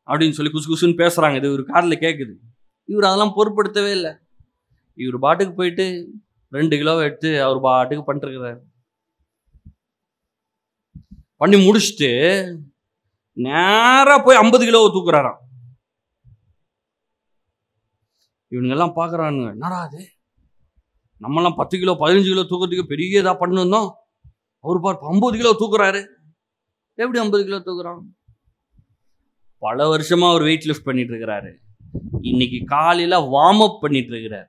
அப்படின்னு சொல்லி குசு குசுன்னு பேசுறாங்க. இது ஒரு காரில் கேட்குது. இவர் அதெல்லாம் பொருட்படுத்தவே இல்லை. இவர் பாட்டுக்கு போயிட்டு 2 கிலோ எடுத்து அவர் பாட்டுக்கு பண்ணிருக்கிறார். பண்ணி முடிச்சுட்டு நேரா போய் 50 கிலோவை தூக்குறாராம். இவனுங்கெல்லாம் பார்க்குறானுங்க, என்னடா அது, நம்மலாம் 10 கிலோ 15 கிலோ தூக்கிறதுக்கு பெரிய இதாக பண்ணிருந்தோம், அவர் பார் 50 கிலோ தூக்குறாரு. எப்படி 50 கிலோ தூக்குறான்? பல வருஷமா அவர் வெயிட் லிஃப்ட் பண்ணிட்டு இருக்கிறாரு. இன்னைக்கு காலையில வார்ம் அப் பண்ணிட்டு இருக்கிறார்.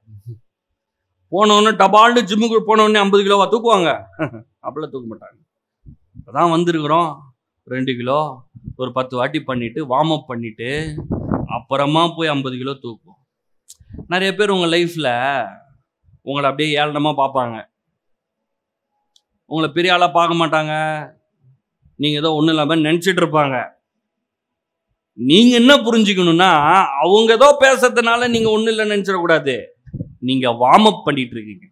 போனோன்னு டபால்னு ஜிம்முக்கு போனோடனே 50 கிலோவா தூக்குவாங்க? அப்படிலாம் தூக்க மாட்டாங்க. அதான் வந்திருக்கிறோம், 2 கிலோ ஒரு 10 வாட்டி பண்ணிட்டு வார்ம் அப் பண்ணிட்டு அப்புறமா போய் 50 கிலோ தூக்குவோம். நிறைய பேர் உங்க லைஃப்ல உங்களை அப்படியே ஏளனமா பார்ப்பாங்க, உங்களை பெரிய ஆளா பார்க்க மாட்டாங்க. நீங்க ஏதோ ஒன்றும் இல்லாமல் நினைச்சிட்டு இருப்பாங்க. நீங்க என்ன புரிஞ்சுக்கணும்னா, அவங்க ஏதோ பேசுறதுனால நீங்க ஒன்றும் இல்லை நினைச்சிடக்கூடாது. நீங்க வார்ம் அப் பண்ணிட்டு இருக்கீங்க,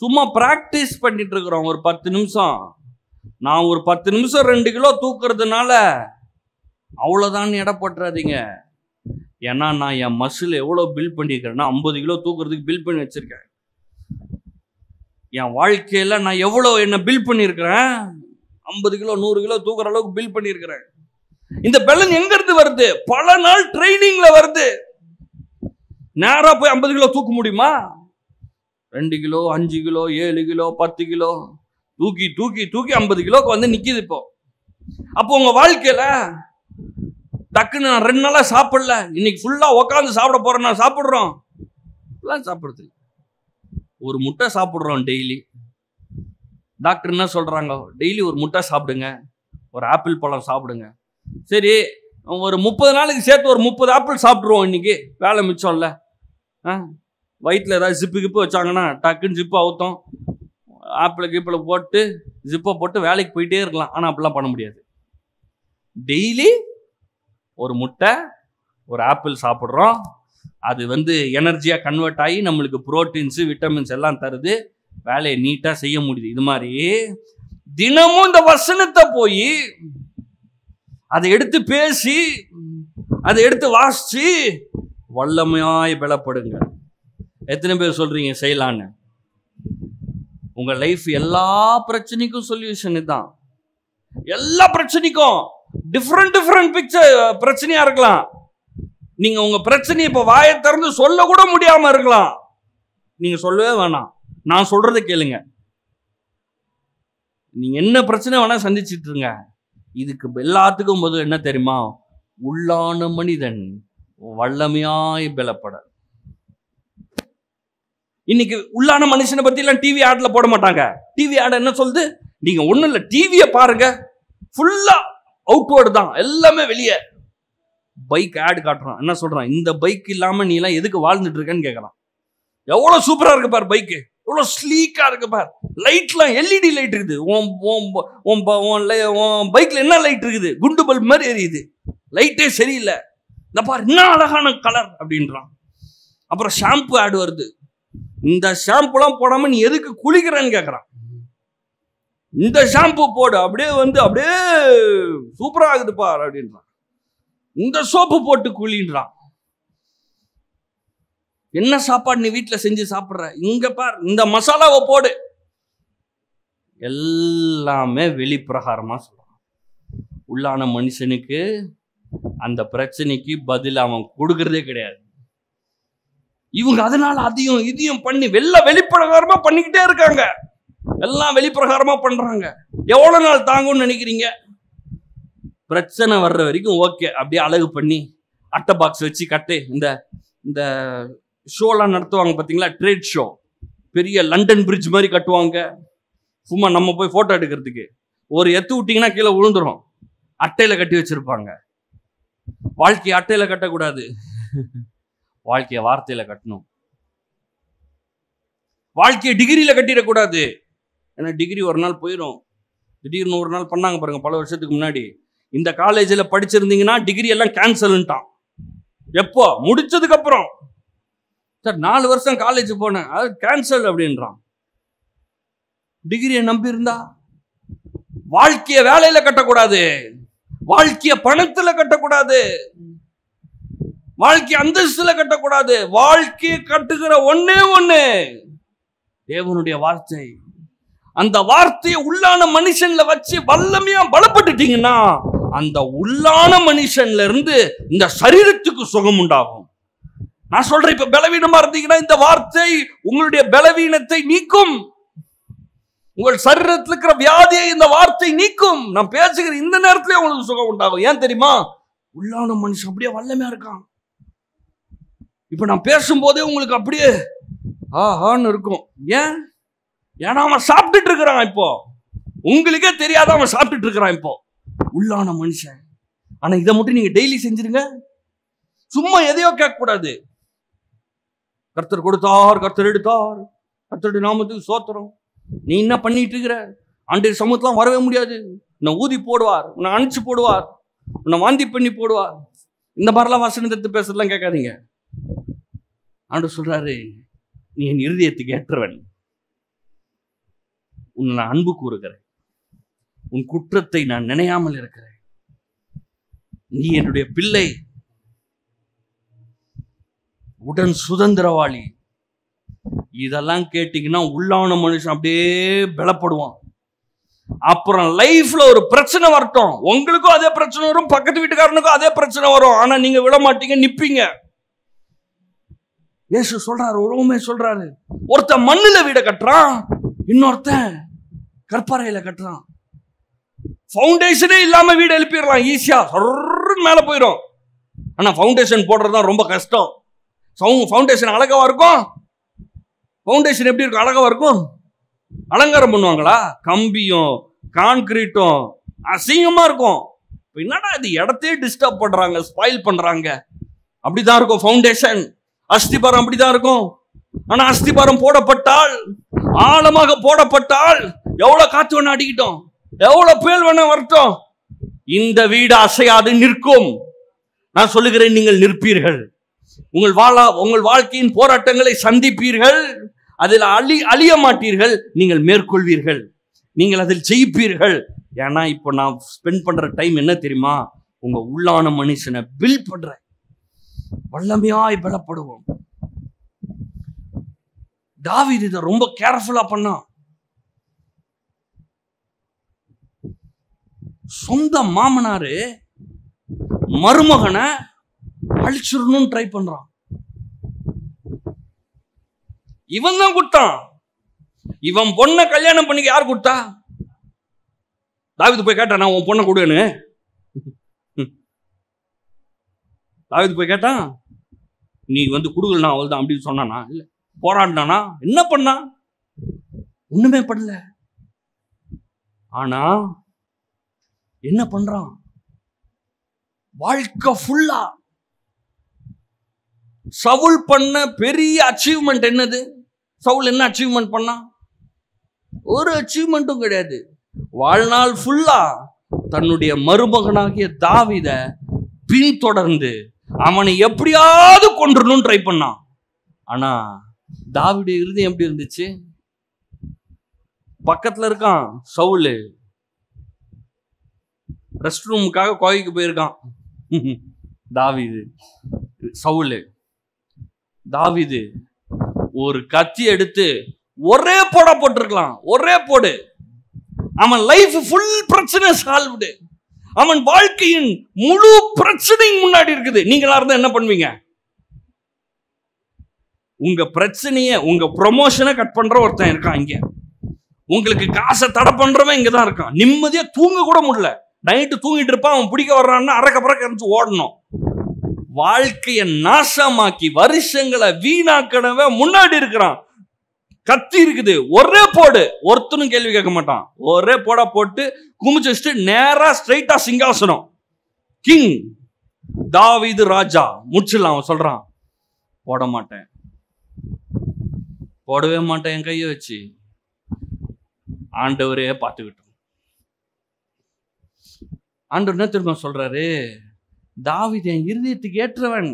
சும்மா பிராக்டிஸ் பண்ணிட்டு இருக்கிறோம். ஒரு 10 நிமிஷம், நான் ஒரு 10 நிமிஷம் 2 கிலோ தூக்குறதுனால அவ்வளோதான் எடை போட்டுறாதீங்க. ஏன்னா நான் என் மசில் எவ்வளோ பில்ட் பண்ணியிருக்கிறேன்னா 50 கிலோ தூக்குறதுக்கு பில்ட் பண்ணி வச்சிருக்கேன். என் வாழ்க்கையில நான் எவ்வளோ என்ன பில்ட் பண்ணியிருக்கிறேன், 50 கிலோ 100 கிலோ தூக்குற அளவுக்கு பில்ட் பண்ணியிருக்கிறேன். இந்த பலன் எங்க இருந்து வருது? பல நாள் ட்ரைனிங்ல வருது. நேரா போய் 50 கிலோ தூக்க முடியுமா? 2 கிலோ 5 கிலோ 7 கிலோ 10 கிலோ தூக்கி தூக்கி தூக்கி 50 கிலோக்கு வந்து நிக்குது. இப்போ அப்போ உங்க வாழ்க்கையில டக்குன்னு நான் 2 நாளா சாப்பிடல, இன்னைக்கு ஃபுல்லா உட்காந்து சாப்பிட போறேன், நான் சாப்பிடுறோம், சாப்பிடுறது ஒரு முட்டை சாப்பிடுறோம் டெய்லி. டாக்டர் என்ன சொல்றாங்க? டெய்லி ஒரு முட்டை சாப்பிடுங்க, ஒரு ஆப்பிள் பழம் சாப்பிடுங்க. சரி, ஒரு 30 நாளைக்கு சேர்த்து ஒரு 30 ஆப்பிள் சாப்பிட்ருவோம். இன்னைக்கு வேலை மிச்சம் இல்லை. வயிற்றில் ஏதாவது ஜிப்பு கிப்பு வச்சாங்கன்னா டக்குன்னு ஜிப்பு அவுத்தோம், ஆப்பிள் கிப்பில் போட்டு ஜிப்பை போட்டு வேலைக்கு போயிட்டே இருக்கலாம். ஆனால் அப்படிலாம் பண்ண முடியாது. டெய்லி ஒரு முட்டை ஒரு ஆப்பிள் சாப்பிட்றோம், அது எனர்ஜியா கன்வெர்ட் ஆகி நம்மளுக்கு புரோட்டீன்ஸ் விட்டமின்ஸ் எல்லாம் தருது, வேலையை நீட்டா செய்ய முடியுது. இது மாதிரி தினமும் இந்த வசனத்தை போய் அதை எடுத்து பேசி அதை எடுத்து வாசிச்சு வல்லமையாய் பலப்படுங்க. எத்தனை பேர் சொல்றீங்க செய்யலான்னு? உங்க லைஃப் எல்லா பிரச்சனைக்கும் சொல்யூஷன் இதுதான். எல்லா பிரச்சனைக்கும் டிஃப்ரெண்ட் பிக்சர் பிரச்சனையா இருக்கலாம். நீங்க உங்க பிரச்சனையை இப்ப வாயை திறந்து சொல்ல கூட முடியாம இருக்கலாம். நீங்க சொல்லவே வேணாம், நான் சொல்றதை கேளுங்க. நீங்க என்ன பிரச்சனை வேணா சந்திச்சிட்டு இருங்க. இதுக்கு எல்லாத்துக்கும் முதல் என்ன தெரியுமா? உள்ளான மனிதன் வல்லமையாய் பலப்பட. இன்னைக்கு உள்ளான மனுஷனை பத்தி எல்லாம் டிவி ஆட்ல போட மாட்டாங்க. டிவி ஆட் என்ன சொல்லுது? நீங்க ஒண்ணும் இல்ல, டிவியை பாருங்க, ஃபுல்லா அவுட்வர்டு தான், எல்லாமே வெளியே. பைக் ஆட் காட்டுறான், என்ன சொல்றான்? இந்த பைக் இல்லாம நீ எல்லாம் எதுக்கு வாழ்ந்துட்டு இருக்கன்னு கேட்கறான். எவ்வளவு சூப்பரா இருக்கு பார் பைக்கு, எவ்வளவு ஸ்லீக்கா இருக்கு பார், லைட்லாம் எல்இடி லைட் இருக்குது. பைக்ல என்ன லைட் இருக்குது? குண்டு பல்ப் மாதிரி எரியுது, லைட்டே சரியில்லை. இந்த பார் என்ன அழகான கலர் அப்படின்றான். அப்புறம் ஷாம்பு ஆட் வருது, இந்த ஷாம்புலாம் போடாம நீ எதுக்கு குளிக்கிறன்னு கேட்கறான். இந்த ஷாம்பு போடு, அப்படியே அப்படியே சூப்பரா ஆகுது பார் அப்படின்றான். இந்த சோப்பு போட்டு குளின்றான். என்ன சாப்பாடு நீ வீட்டுல செஞ்சு சாப்பிடுற? இங்க பார், இந்த மசாலாவை போடு. எல்லாமே வெளிப்பிரகாரமா சொல்றான். உள்ளான மனுஷனுக்கு அந்த பிரச்சனைக்கு பதில் அவன் கொடுக்கறதே கிடையாது. இவங்க அதனால அதையும் இதையும் பண்ணி வெளிப்பிரகாரமா பண்ணிக்கிட்டே இருக்காங்க. எல்லாம் வெளிப்பிரகாரமா பண்றாங்க. எவ்வளவு நாள் தாங்கும்னு நினைக்கிறீங்க? பிரச்சனை வர்ற வரைக்கும் ஓகே, அப்படியே அழகு பண்ணி அட்டை பாக்ஸ் வச்சு கட்டு. இந்த ஷோலாம் நடத்துவாங்க பார்த்தீங்களா, ட்ரேட் ஷோ, பெரிய லண்டன் பிரிட்ஜ் மாதிரி கட்டுவாங்க. சும்மா நம்ம போய் போட்டோ எடுக்கிறதுக்கு ஒரு எத்து விட்டீங்கன்னா கீழே விழுந்துரும். அட்டையில கட்டி வச்சிருப்பாங்க. வாழ்க்கையை அட்டையில கட்டக்கூடாது, வாழ்க்கைய வார்த்தையில கட்டணும். வாழ்க்கையை டிகிரியில கட்டிடக்கூடாது. ஏன்னா டிகிரி ஒரு நாள் போயிடும். திடீர்னு ஒரு நாள் பண்ணாங்க பாருங்க, பல வருஷத்துக்கு முன்னாடி. இந்த காலேஜில் படிச்சிருந்தீங்கன்னா டிகிரி எல்லாம் கேன்சல்ட்டான். எப்போ? முடிச்சதுக்கு அப்புறம். சார் 4 வருஷம் காலேஜ் போனேன், அது கேன்சல் அப்படின்றான். டிகிரியை நம்பி இருந்தா வாழ்க்கைய வேலையில கட்டக்கூடாது, வாழ்க்கைய பணத்துல கட்டக்கூடாது, வாழ்க்கை அந்தஸ்துல கட்டக்கூடாது. வாழ்க்கையை கட்டுகிற ஒண்ணே ஒண்ணு தேவனுடைய வார்த்தை. அந்த வார்த்தையை உள்ளான மனுஷன்ல வச்சு வல்லமையா பலப்பட்டுட்டீங்கன்னா அந்த உள்ளான மனுஷன்ல இருந்து இந்த சரீரத்துக்கு சுகம் உண்டாகும். நான் சொல்றேன், இப்ப பலவீனமா இருந்தீங்கன்னா இந்த வார்த்தை உங்களுடைய பலவீனத்தை நீக்கும். உங்கள் சரீரத்தில் இருக்கிற வியாதியை இந்த வார்த்தை நீக்கும். நான் பேசுகிற இந்த நேரத்திலே உங்களுக்கு சுகம் உண்டாகும். ஏன் தெரியுமா? உள்ளான மனுஷன் அப்படியே வல்லமையா இருக்கான். இப்ப நான் பேசும்போதே உங்களுக்கு அப்படியே ஆஹான்னு இருக்கும். ஏன்னா அவன் சாப்பிட்டுட்டு இருக்கிறான். இப்போ உங்களுக்கே தெரியாத அவன் சாப்பிட்டுட்டு இருக்கிறான் இப்போ, உள்ளான மனுஷன். ஆனா இதை மட்டும் நீங்க டெய்லி செஞ்சிருங்க. சும்மா எதையோ கேட்க கூடாது. கர்த்தர் கொடுத்தார், கர்த்தர் எடுத்தார், கர்த்தருடைய நாமத்துக்கு ஸ்தோத்திரம். நீ என்ன பண்ணிட்டு இருக்கிற? ஆண்டவர் சமூகத்தெல்லாம் வரவே முடியாது. உன்னை ஊதி போடுவார், உன்னை அணைச்சு போடுவார், உன்னை வாந்தி பண்ணி போடுவார். இந்த மாதிரிலாம் வசனத்தை எடுத்து பேசுறதுலாம் கேட்காதீங்க. ஆண்டவர் சொல்றாரு, நீ என் இருதயத்துக்கு ஏற்றவன், உன்னை நான் அன்பு கூறுகிறேன், உன் குற்றத்தை நான் நினையாமல் இருக்கிறேன், நீ என்னுடைய பிள்ளை, உடன் சுதந்திரவாளி. இதெல்லாம் கேட்டீங்கன்னா உள்ளான மனுஷன் அப்படியே பலப்படுவான். அப்புறம் லைஃப்ல ஒரு பிரச்சனை வரட்டும், உங்களுக்கும் அதே பிரச்சனை வரும், பக்கத்து வீட்டுக்காரனுக்கும் அதே பிரச்சனை வரும். ஆனா நீங்க விட மாட்டீங்க, நிப்பீங்க. இயேசு சொல்றாரு, உறவுமே சொல்றாரு, ஒருத்தன் மண்ணுல வீட கட்டுறான், இன்னொருத்தன் கற்பாறையில கட்டுறான். ஃபவுண்டேஷனே இல்லாம வீடு எழுப்பிடலாம் ஈஸியா, மேல போயிடும். ஆனா ஃபவுண்டேஷன் போடுறதுதான் ரொம்ப கஷ்டம். ஃபவுண்டேஷன் அழகாவா இருக்கும். ஃபவுண்டேஷன் எப்படி இருக்கும்? அழகாவா இருக்கும். அலங்காரம் பண்ணுவாங்களா? கம்பியும் கான்கிரீட்டும் அசிங்கமா இருக்கும். என்னடா இது, இடத்தையே டிஸ்டர்ப் பண்றாங்க, ஸ்பாயில் பண்றாங்க. அப்படிதான் இருக்கும் ஃபவுண்டேஷன். அஸ்திபாரம் அப்படிதான் இருக்கும். ஆனா அஸ்திபாரம் போடப்பட்டால், ஆழமாக போடப்பட்டால், எவ்வளவு காத்து வேணா அடிக்கட்டும், எவ்வளவு புயல் வேணா வரட்டும், இந்த வீடு அசையாது, நிற்கும். நான் சொல்லுகிறேன், நீங்கள் நிற்பீர்கள். உங்கள் வாழ்க்கையின் போராட்டங்களை சந்திப்பீர்கள், அதில் அழிய மாட்டீர்கள், நீங்கள் மேற்கொள்வீர்கள், நீங்கள் அதில் ஜெயிப்பீர்கள். ஏன்னா இப்போ நான் ஸ்பெண்ட் பண்ற டைம் என்ன தெரியுமா? உங்க உள்ளான மனுஷனை பில்ட் பண்ற, வல்லமையாய் பலப்படுவோம். தாவீது இதை ரொம்ப கேர்ஃபுல்லா பண்ணான். சொந்த மாமனாரு மருமகனை அழிச்சிடணும்னு ட்ரை பண்றான். இவன் தான் கொடுத்தான். இவன் பொண்ணை கல்யாணம் பண்ணிக்க யார் கொடுத்தா? தாவீது போய் கேட்டான், நான் உன் பொண்ணை கொடுன்னு. தாவீது போய் கேட்டான், நீ கொடுக்கலனா அவள் தான் அப்படின்னு சொன்னானா? இல்ல. போராடினானா? என்ன பண்ணா? ஒண்ணுமே பண்ணல. ஆனா என்ன பண்றான்? வாழ்க்கை ஃபுல்லா சவுல் பண்ண பெரிய அச்சீவ்மெண்ட் என்னது? சவுல் என்ன அச்சீவ்மெண்ட் பண்ணா? ஒரு அச்சீவ்மெண்ட்டும் கிடையாது. வாழ்நாள் ஃபுல்லா தன்னுடைய மருமகனாகிய தாவீத பின்தொடர்ந்து அவனை எப்படியாவது கொன்றணும்னு ட்ரை பண்ணான். ஆனா தாவீது இருதயம் எப்படி இருந்துச்சு? பக்கத்துல இருக்கான் சவுல், ரெஸ்ட் ரூமுக்காக கோவைக்கு போயிருக்கான். தாவீது ஒரு கத்தி எடுத்து ஒரே போடா போட்டிருக்கலாம். ஒரே போடு. அவன் லைஃப் ஃபுல் பிரச்சனை சால்வ்டு. அவன் வாழ்க்கையின் முழு பிரச்சனையும் முன்னாடி இருக்குது. நீங்களா இருந்தா என்ன பண்ணுவீங்க? உங்க பிரச்சனைய, உங்க ப்ரொமோஷனை கட் பண்ற ஒருத்தன் இருக்கான் இங்க. உங்களுக்கு காசை தடை பண்றவன் இங்கதான் இருக்கான். நிம்மதியா தூங்க கூட முடியல. நைட்டு தூங்கிட்டு இருப்பான். அவன் பிடிக்க வர்றான்னா அறக்க பறக்க இருந்து ஓடணும். வாழ்க்கையை நாசமாக்கி வருஷங்களை வீணாக்கணவன் முன்னாடி இருக்கிறான். கத்தி இருக்குது, ஒரே போடு. ஒருத்தனும் கேள்வி கேட்க மாட்டான். ஒரே போடா போட்டு குமிச்சு வச்சுட்டு நேரா ஸ்ட்ரைட்டா சிங்காசனம். கிங் தாவீது ராஜா முடிச்சிடலாம். அவன் சொல்றான், போட மாட்டேன், போடவே மாட்டேன். என் கையை வச்சு ஆண்டவரே பார்த்துக்கிட்டோம். ஆண்டவர் என்ன திரும்ப சொல்றாரு? தாவீது என் இருதயத்துக்கு ஏற்றவன்.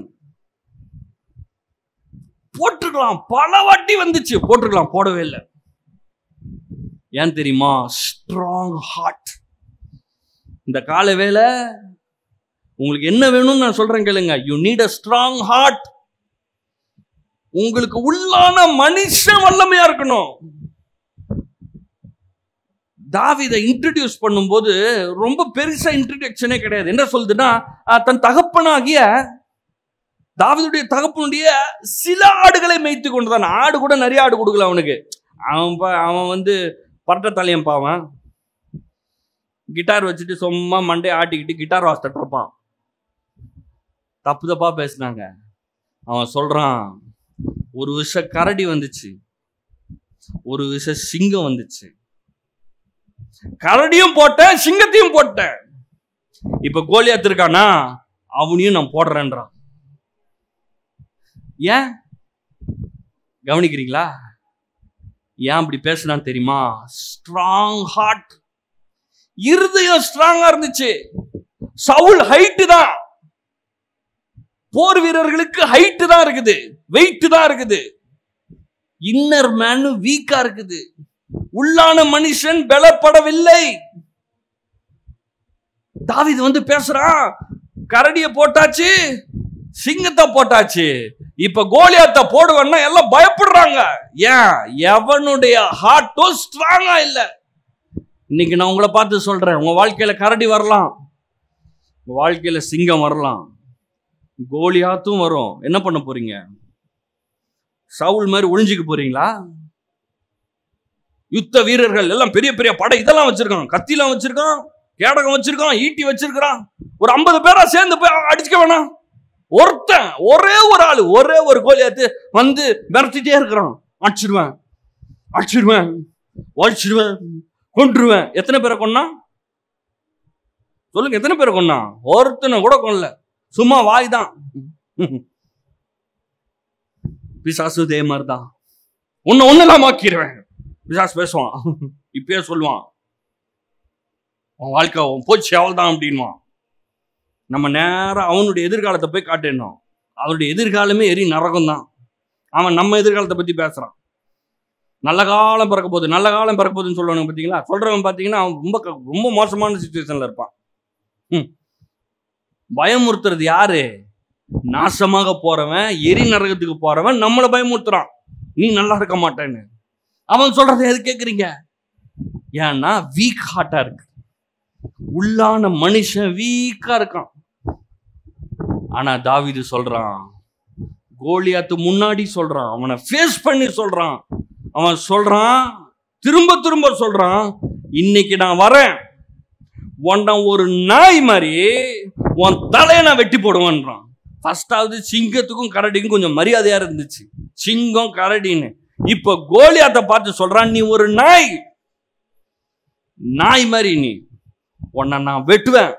போட்டுக்கலாம், பல வாட்டி வந்துச்சு, போட்டுக்கலாம், போடவே இல்லை. ஏன் தெரியுமா? Strong heart. இந்த கால வேளை உங்களுக்கு என்ன வேணும்னு நான் சொல்றேன் கேளுங்க. You need a strong heart. உங்களுக்கு உள்ளான மனுஷன் வல்லமையா இருக்கணும். தாவீதை இன்ட்ரோடியூஸ் பண்ணும்போது ரொம்ப பெருசா இன்ட்ரோடக்ஷனே கிடையாது. என்ன சொல்லுதுன்னா, தன் தகப்பனாகிய தாவீதுடைய தகப்பனுடைய சில ஆடுகளை மேய்த்து கொண்டுதான். ஆடு கூட நிறைய ஆடு கொடுக்கல அவனுக்கு. அவன் பரட்ட தலையன் பாவன். கிட்டார் வச்சுட்டு சும்மா மண்டே ஆட்டிக்கிட்டு கிட்டார் வாசிட்டு இருப்பான். தப்பு தப்பா பேசினாங்க. அவன் சொல்றான், ஒரு விஷ கரடி வந்துச்சு, ஒரு விஷ சிங்கம் வந்துச்சு. கரடியும் போட்டேன், சிங்கத்தையும் போட்டேன். இப்ப கோலியாத் இருக்கானா, அவனையும் நான் போடுறேன்றான். ஏன் கவனிக்கிறீங்களா? ஏன் அப்படி பேசினான்னு தெரியுமா? Strong heart. இருதயம் ஸ்ட்ராங்கா இருந்துச்சு. சவுல் ஹைட்டு தான். போர் வீரர்களுக்கு ஹைட்டு தான் இருக்குது, வெயிட் தான் இருக்குது. இன்னர் மேன் வீக்கா இருக்குது. உள்ளான மனுஷன் பலப்படவில்லை. தாவீது பேசுறான், கரடிய போட்டாச்சு, சிங்கத்தை போட்டாச்சு, இப்ப கோலியாத்தை போடுவேன்னா எல்லாம் பயப்படுறாங்க. ஏன்? எவனுடைய ஹார்ட்டும் ஸ்ட்ராங்கா இல்ல. இன்னைக்கு நான் உங்களை பார்த்து சொல்றேன், உங்க வாழ்க்கையில கரடி வரலாம், உங்க வாழ்க்கையில சிங்கம் வரலாம், கோலியாத்தும் வரும். என்ன பண்ண போறீங்க? சவுல் மாதிரி ஒளிஞ்சுக்க போறீங்களா? யுத்த வீரர்கள் எல்லாம் பெரிய பெரிய படை இதெல்லாம் வச்சிருக்கான், கத்திலாம் வச்சிருக்கான், கேடகம் வச்சிருக்கான், ஈட்டி வச்சிருக்கான். ஒரு 50 பேரா சேர்ந்து போய் அடிச்சுக்க வேணாம். ஒருத்தன், ஒரே ஒரு ஆளு, ஒரே ஒரு கோலியாத்து மிரட்டிட்டே இருக்கிறான். அடிச்சிடுவேன், அடிச்சிடுவேன், ஒழிச்சிடுவேன், கொன்றுவேன். எத்தனை பேரை கொன்னா சொல்லுங்க? எத்தனை பேரை கொன்னா? ஒருத்தனை கூட கொல்ல, சும்மா வாய் தான். பிசாசு இதே மாதிரிதான். ஒன்னெல்லாம் ஆக்கிடுவேன். பிசாசு பேசுவான், இப்பயே சொல்லுவான், உன் வாழ்க்கை போச்சு அவள் தான் அப்படின்வான். நம்ம நேரம் அவனுடைய எதிர்காலத்தை போய் காட்டிடணும். அவருடைய எதிர்காலமே எரி நரகம் தான். அவன் நம்ம எதிர்காலத்தை பத்தி பேசுறான். நல்ல காலம் பிறக்க போகுது, நல்ல காலம் பிறக்க போகுதுன்னு சொல்லுவாங்க பார்த்தீங்களா. சொல்றவன் பார்த்தீங்கன்னா அவன் ரொம்ப ரொம்ப மோசமான சிச்சுவேஷன்ல இருப்பான். பயமுறுத்துறது யாரு? நாசமாக போறவன், எரி நரகத்துக்கு போறவன் நம்மளை பயமுறுத்துறான், நீ நல்லா இருக்க மாட்டேன்னு. அவன் சொல்றதை எது கேட்குறீங்க? ஏன்னா வீக் ஹார்ட்டா இருக்கு, உள்ளான மனுஷன் வீக்கா இருக்கான். ஆனா தாவீது சொல்றான், கோலியாத்து முன்னாடி சொல்றான், அவனை ஃபேஸ் பண்ணி சொல்றான். அவன் சொல்றான், திரும்ப திரும்ப சொல்றான், இன்னைக்கு நான் வரேன், உன்னை ஒரு நாய் மாதிரி உன் தலையை நான் வெட்டி போடுவேன்றான். ஃபர்ஸ்டாவது சிங்கத்துக்கும் கரடிக்கும் கொஞ்சம் மரியாதையா இருந்துச்சு, சிங்கம் கரடின்னு. இப்ப கோலியாத்தை பார்த்து சொல்றான், நீ ஒரு நாய், நாய் மாதிரி நீ, உன்னை நான் வெட்டுவேன்,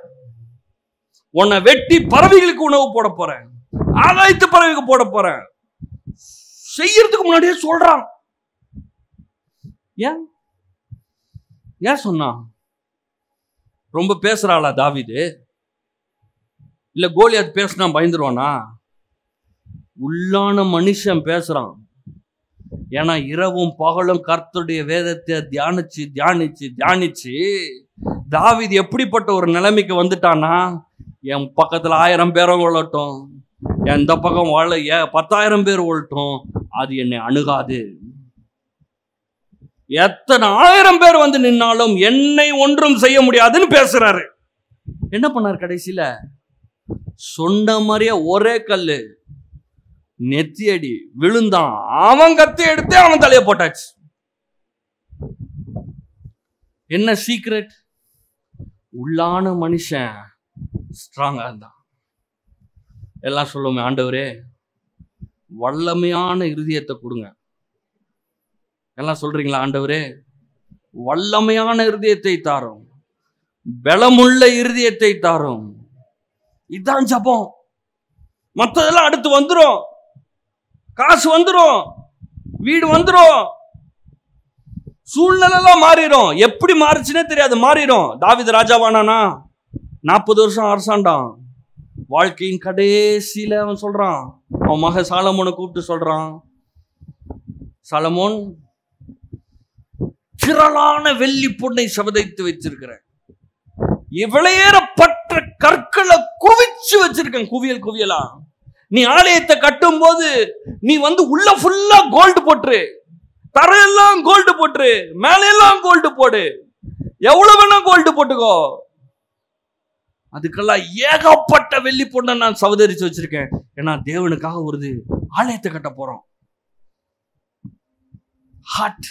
உன்னை வெட்டி பறவைகளுக்கு உணவு போட போறேன், ஆகாயத்து பறவைக்கு போட போறேன், செய்யறதுக்கு முன்னாடியே சொல்றான். ஏன் ஏன் சொன்னா? ரொம்ப பேசுறாளா தாவீது? இல்ல கோலியாத் பேசினா பயந்துருவானா? உள்ளான மனுஷன் பேசுறான். ஏன்னா இரவும் பகலும் கர்த்தருடைய வேதத்தை தியானிச்சு தியானிச்சு தியானிச்சு தாவீது எப்படிப்பட்ட ஒரு நிலைமைக்கு வந்துட்டானா, என் பக்கத்துல 1000 பேரும் கொள்ளட்டும், எந்த பக்கம் 10,000 பேர் கொள்ளட்டும், அது என்னை அணுகாது. எத்தனை 1000 பேர் வந்து நின்னாலும் என்னை ஒன்றும் செய்ய முடியாதுன்னு பேசுறாரு. என்ன பண்ணார் கடைசியில? சொன்ன மாதிரியே ஒரே கல்லு நெத்தியடி விழுந்தான். அவன் கத்தி எடுத்து அவன் தலையை போட்டாச்சு. என்ன சீக்ரெட்? உள்ளான மனுஷன் ஸ்ட்ராங்கா இருந்தான். எல்லாம் சொல்லுவோமே, ஆண்டவரே வல்லமையான இருதயத்தை கொடுங்க. எல்லாம் சொல்றீங்களா? ஆண்டவரே வல்லமையான இருதயத்தை தாரும், பலமுள்ள இருதயத்தை தாரும். இதுதான் ஜபம். மற்றதெல்லாம் அடுத்து வந்துரும், காசு வந்துரும், வீடு வந்துரும், சூழ்நிலை எல்லாம் மாறிடும். எப்படி மாறிச்சுன்னே தெரியாது, மாறிடும். தாவீது ராஜாவானானா 40 வருஷம் அரசாண்டான். வாழ்க்கையின் கடைசியில அவன் சொல்றான், அவன் மக சாலமோனை கூப்பிட்டு சொல்றான், சாலமோன், திரளான வெள்ளி பொண்ணை சபதைத்து வச்சிருக்கிறேன், விலையேறப்பட்ட கற்களை குவிச்சு வச்சிருக்கேன், குவியல் குவியலா. நீ ஆலயத்தை கட்டும் போது நீ வந்து உள்ள ஃபுல்லா கோல்டு போட்டுரு, தரையெல்லாம் கோல்டு போட்டுரு, மேலையெல்லாம் கோல்டு போடு, எவ்வளவு வேணா கோல்டு போட்டுக்கோ. அதுக்கெல்லாம் ஏகப்பட்ட வெள்ளி பொண்ணை நான் சவதரிச்சு வச்சிருக்கேன். ஏன்னா தேவனுக்காக ஒரு ஆலயத்தை கட்ட போறோம். Heart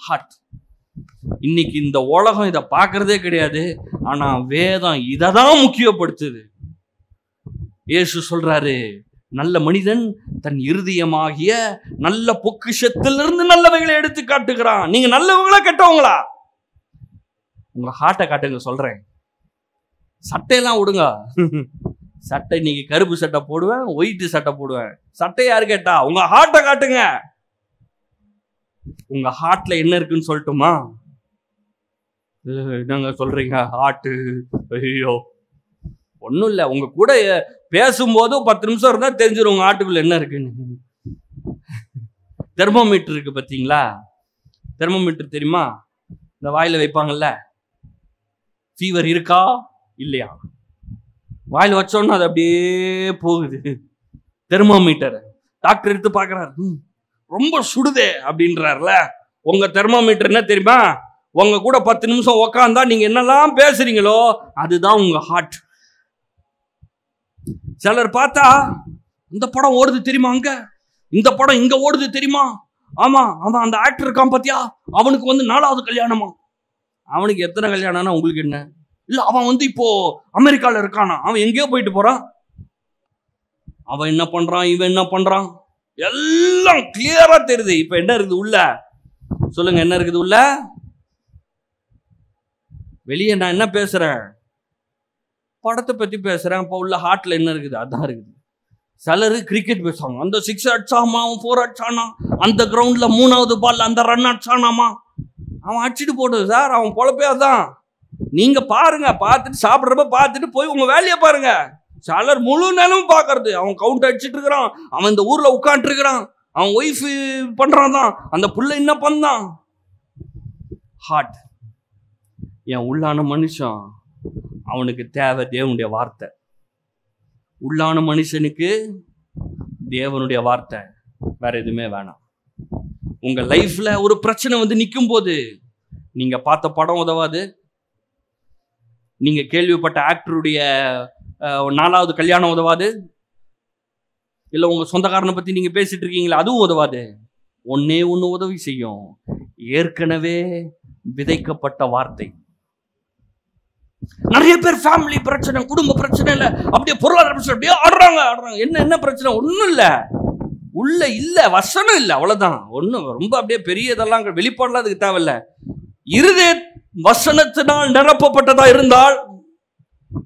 heart. இன்னைக்கு இந்த உலகம் இதை பார்க்கறதே கிடையாது. ஆனா வேதம் இததான் முக்கியப்படுத்துது. இயேசு சொல்றாரு, நல்ல மனிதன் தன் இருதயமாகிய நல்ல பொக்கிஷத்திலிருந்து நல்லவைகளை எடுத்து காட்டுகிறான். நீங்க நல்லவங்களா கெட்டவங்களா? உங்க ஹார்ட்டை காட்டுங்க. சொல்றேன், சட்டையெல்லாம் விடுங்க. சட்டை இன்னைக்கு கருப்பு சட்டை போடுவேன், ஒயிட் சட்டை போடுவேன். சட்டை யாரு கேட்டா? உங்க ஹார்ட்டை காட்டுங்க. உங்க ஹார்ட்ல என்ன இருக்குன்னு சொல்லட்டுமா? என்னங்க சொல்றீங்க ஹார்ட்? ஐயோ ஒன்றும் இல்லை, உங்க கூட பேசும்போது 10 நிமிஷம் இருந்தா தெரிஞ்சிடும் உங்க ஹார்ட்டுக்குள்ள என்ன இருக்குன்னு. தெர்மோமீட்டர் இருக்கு பார்த்தீங்களா? தெர்மோமீட்டர் தெரியுமா? இந்த வாயில வைப்பாங்கல்ல, ஃபீவர் இருக்கா இல்லையா, வாயில் வச்சோன்னா அது அப்படியே போகுது. தெர்மோமீட்டர் டாக்டர் எடுத்து பார்க்குறாரு, ரொம்ப சுடுதே அப்படின்றாருல. உங்க தெர்மோமீட்டர் என்ன தெரியுமா? உங்க கூட 10 நிமிஷம் உக்காந்தா நீங்க என்னெல்லாம் பேசுறீங்களோ அதுதான் உங்க ஹார்ட். சிலர் பார்த்தா, இந்த படம் ஓடுது தெரியுமா, அங்க இந்த படம் இங்க ஓடுது தெரியுமா, ஆமா அவன் அந்த ஆக்டர் இருக்கான் பாத்தியா, அவனுக்கு வந்து 4வது கல்யாணமா. அவனுக்கு எத்தனை கல்யாணம்னா உங்களுக்கு என்ன? இல்ல அவன் வந்து இப்போ அமெரிக்கால இருக்கானா, அவன் எங்கேயோ போயிட்டு போறான், அவன் என்ன பண்றான், இவன் என்ன பண்றான், எல்லாம் கிளியரா தெரியுது. இப்ப என்ன இருக்குது உள்ள? சொல்லுங்க, என்ன இருக்குது உள்ள? வெளியே நான் என்ன பேசுறேன்? படத்தை பத்தி பேசுறேன். அப்ப உள்ள ஹார்ட்ல என்ன இருக்குது? அதான் இருக்குது. சிலரு கிரிக்கெட் பேசுவாங்க, அந்த 6 அடிச்சாமா, அவன் 4 அடிச்சானா, அந்த கிரவுண்ட்ல 3வது பால் அந்த ரன் அடிச்சானாமா. அவன் அடிச்சுட்டு போடுது சார், அவன் பொழப்பே அதான். நீங்க பாருங்க, பார்த்துட்டு சாப்பிட்றப்ப பார்த்துட்டு போய் உங்க வேலையை பாருங்க. சிலர் முழு நேரமும் பார்க்கறது, அவன் கவுண்ட் அடிச்சுட்டு இருக்கிறான், அவன் இந்த ஊர்ல உட்காந்துட்டு இருக்கிறான், அவன் ஒய்ஃப் பண்றான் தான், அந்த புள்ள என்ன பண்ணான். ஹார்ட். என் உள்ளான மனுஷன், அவனுக்கு தேவை தேவனுடைய வார்த்தை. உள்ளான மனுஷனுக்கு தேவனுடைய வார்த்தை, வேற எதுவுமே வேணாம். உங்க லைஃப்ல ஒரு பிரச்சனை வந்து நிற்கும் போது நீங்க பார்த்த படம் உதவாது, நீங்க கேள்விப்பட்ட ஆக்டருடைய 4வது கல்யாணம் உதவாது, இல்ல உங்க சொந்தக்காரனை பத்தி நீங்க பேசிட்டு இருக்கீங்களா அதுவும் உதவாது. ஒன்னே ஒண்ணு உதவி செய்யும், ஏற்கனவே விதைக்கப்பட்ட வார்த்தை. நிறைய பேர் ஃபேமிலி பிரச்சனை, குடும்ப பிரச்சனை இல்ல, அப்படியே பொருளாதார பிரச்சனை, அப்படியே ஆடுறாங்க. என்ன பிரச்சனை? ஒண்ணும் இல்ல, உள்ள இல்ல, வசனம் இல்ல, அவ்வளவுதான். ஒண்ணும் ரொம்ப அப்படியே பெரிய இதெல்லாம் வெளிப்பாடுலாம் அதுக்கு தேவையில்ல. இருதய வசனத்தினால் நிரப்பப்பட்டதா இருந்தால்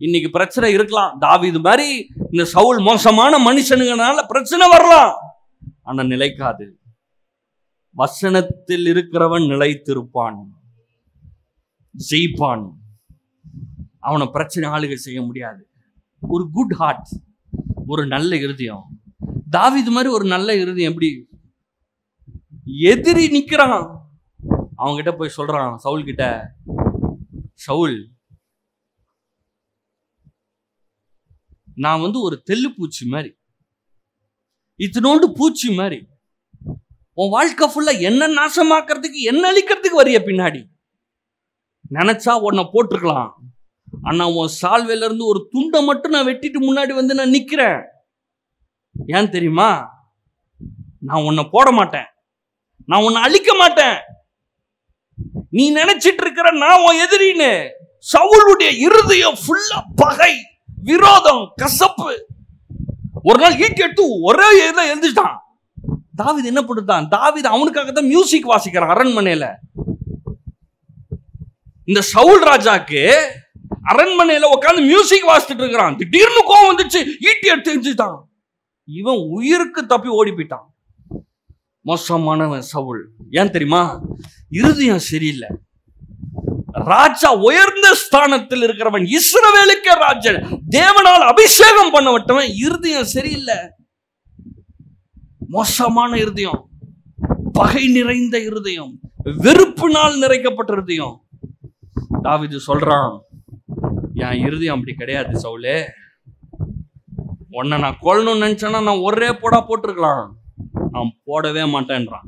இன்னைக்கு பிரச்சனை இருக்கலாம். தாவீது மாதிரி இந்த சவுல் மோசமான மனுஷனுங்கனால பிரச்சனை வரலாம், ஆனா நிலைக்காது. வசனத்தில் இருக்கிறவன் நிலைத்திருப்பான், ஜெயிப்பான். அவனை பிரச்சனை ஆளுகை செய்ய முடியாது. ஒரு குட் ஹார்ட், ஒரு நல்ல இருதயம். தாவீது மாதிரி ஒரு நல்ல இருதயம் எப்படி? எதிரி நிக்கிறான், அவங்க கிட்ட போய் சொல்றான் சவுல் கிட்ட, சவுல், நான் வந்து ஒரு தெல்லு பூச்சி மாதிரி, இத்தனோண்டு பூச்சி மாதிரி, உன் வாழ்க்கை ஃபுல்லா என்ன நாசமாக்குறதுக்கு, என்ன அழிக்கிறதுக்கு வரிய பின்னாடி. நினைச்சா உன்னை போட்டிருக்கலாம், ஆனா உன் சால்வையில இருந்து ஒரு துண்டை மட்டும் நான் வெட்டிட்டு முன்னாடி வந்து நான் நிக்கிறேன். ஏன் தெரியுமா? நான் உன்னை போட மாட்டேன், நான் உன்னை அழிக்க மாட்டேன். நீ நினைச்சிட்டு இருக்கிற நான் உன் எதிரின்னு. சவுளுடைய இருதயம் ஃபுல்லா பகை, விரோதம், கசப்பு. ஒரு நாள் ஈட்டி எடுத்து ஒரே இதை எழுந்துட்டான். தாவீது என்ன பண்ணுறான்? தாவீது அவனுக்காக தான் மியூசிக் வாசிக்கிறான் அரண்மனையில. இந்த சவுல் ராஜாக்கு அரண்மனையில உட்காந்து மியூசிக் வாசிச்சுட்டு இருக்கிறான். திடீர்னு கோவம் வந்துச்சு, ஈட்டி எடுத்து எரிஞ்சுட்டான். இவன் உயிருக்கு தப்பி ஓடி போயிட்டான். மோசமானவன் சவுல். ஏன் தெரியுமா? இருதயம் சரியில்லை. ராஜா உயர்ந்த ஸ்தானத்தில் இருக்கிறவன், இஸ்ரவேலுக்கே ராஜன், தேவனால் அபிஷேகம் பண்ணப்பட்டவன், இருதயம் சரியில்லை. மோசமான இருதயம், பகை நிறைந்த இருதயம், வெறுப்பினால் நிறைக்கப்பட்ட இருதயம். தாவீது சொல்றான், என் இருதயம் அப்படி கிடையாது சவுலே. உன்னை நான் கொல்லணும்னு நினைச்சேன்னா நான் ஒரே போடா போட்டிருக்கலாம், நான் போடவே மாட்டேன்றான்.